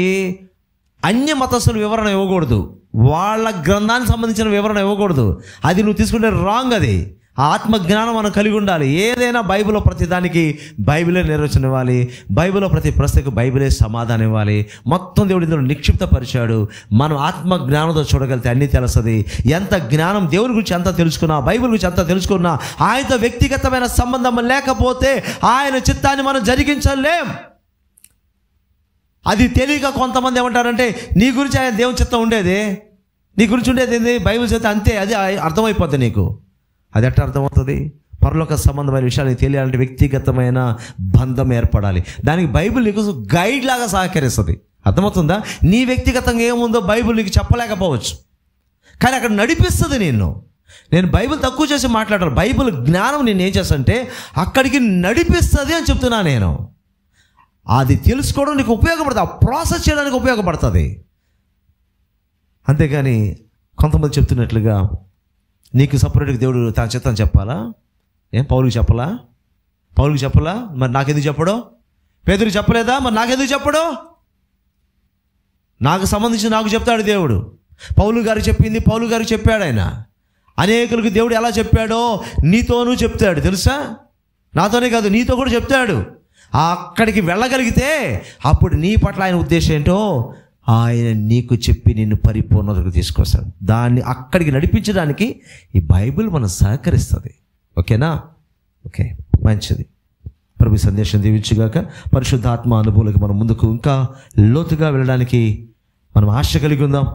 అన్య మతస్థుల వివరణ ఇవ్వకూడదు, వాళ్ళ గ్రంథానికి సంబంధించిన వివరణ ఇవ్వకూడదు. అది నువ్వు తీసుకుంటే రాంగ్. అది ఆత్మజ్ఞానం మనం కలిగి ఉండాలి. ఏదైనా బైబిల్లో ప్రతి దానికి బైబిలే నిర్వచనం ఇవ్వాలి, బైబిల్లో ప్రతి ప్రశ్నకు బైబిలే సమాధానం ఇవ్వాలి. మొత్తం దేవుడు ఇందులో నిక్షిప్తపరిచాడు. మనం ఆత్మజ్ఞానంతో చూడగలిగితే అన్నీ తెలుస్తుంది. ఎంత జ్ఞానం దేవుని గురించి ఎంత తెలుసుకున్నా, బైబిల్ గురించి ఎంత తెలుసుకున్నా, ఆయనతో వ్యక్తిగతమైన సంబంధం లేకపోతే ఆయన చిత్తాన్ని మనం జరిగించలేం. అది తెలియక కొంతమంది ఏమంటారంటే, నీ గురించి ఆయన దేవుని చిత్తం ఉండేది, నీ గురించి ఉండేది ఏంది, బైబిల్ చదివితే అంతే, అది అర్థమైపోద్ది నీకు. అది ఎట్లా అర్థమవుతుంది? పరలోక సంబంధమైన విషయాలు తెలియాలంటే వ్యక్తిగతమైన బంధం ఏర్పడాలి. దానికి బైబిల్ నీకు గైడ్ లాగా సహకరిస్తుంది. అర్థమవుతుందా? నీ వ్యక్తిగతంగా ఏముందో బైబిల్ నీకు చెప్పలేకపోవచ్చు, కానీ అక్కడ నడిపిస్తుంది నిన్ను. నేను బైబిల్ తక్కువ చేసి మాట్లాడాను. బైబిల్ జ్ఞానం నేను ఏం చేస్తానంటే అక్కడికి నడిపిస్తుంది అని చెప్తున్నా నేను. అది తెలుసుకోవడం నీకు ఉపయోగపడుతుంది, ఆ ప్రాసెస్ చేయడానికి ఉపయోగపడుతుంది. అంతేగాని కొంతమంది చెప్తున్నట్లుగా నీకు సపరేట్గా దేవుడు తన చిత్తం చెప్పాలా? ఏం పౌలుకి చెప్పలా? మరి నాకెందుకు చెప్పడో? పేదరికి చెప్పలేదా? మరి నాకెందుకు చెప్పడో? నాకు సంబంధించి నాకు చెప్తాడు దేవుడు. పౌలు గారికి చెప్పింది పౌలు గారికి చెప్పాడు ఆయన. అనేకులకు దేవుడు ఎలా చెప్పాడో నీతోనూ చెప్తాడు, తెలుసా? నాతోనే కాదు, నీతో కూడా చెప్తాడు. అక్కడికి వెళ్ళగలిగితే అప్పుడు నీ పట్ల ఆయన ఉద్దేశం ఏంటో ఆయన నీకు చెప్పి నిన్ను పరిపూర్ణతకు తీసుకొస్తాడు. దాన్ని అక్కడికి నడిపించడానికి ఈ బైబిల్ మనం సహకరిస్తుంది. ఓకేనా? ఓకే, మంచిది. ప్రభు సందేశం దీవించుగాక. పరిశుద్ధాత్మ అనుభవాలకు మనం ముందుకు ఇంకా లోతుగా వెళ్ళడానికి మనం ఆశ కలిగి ఉందాం.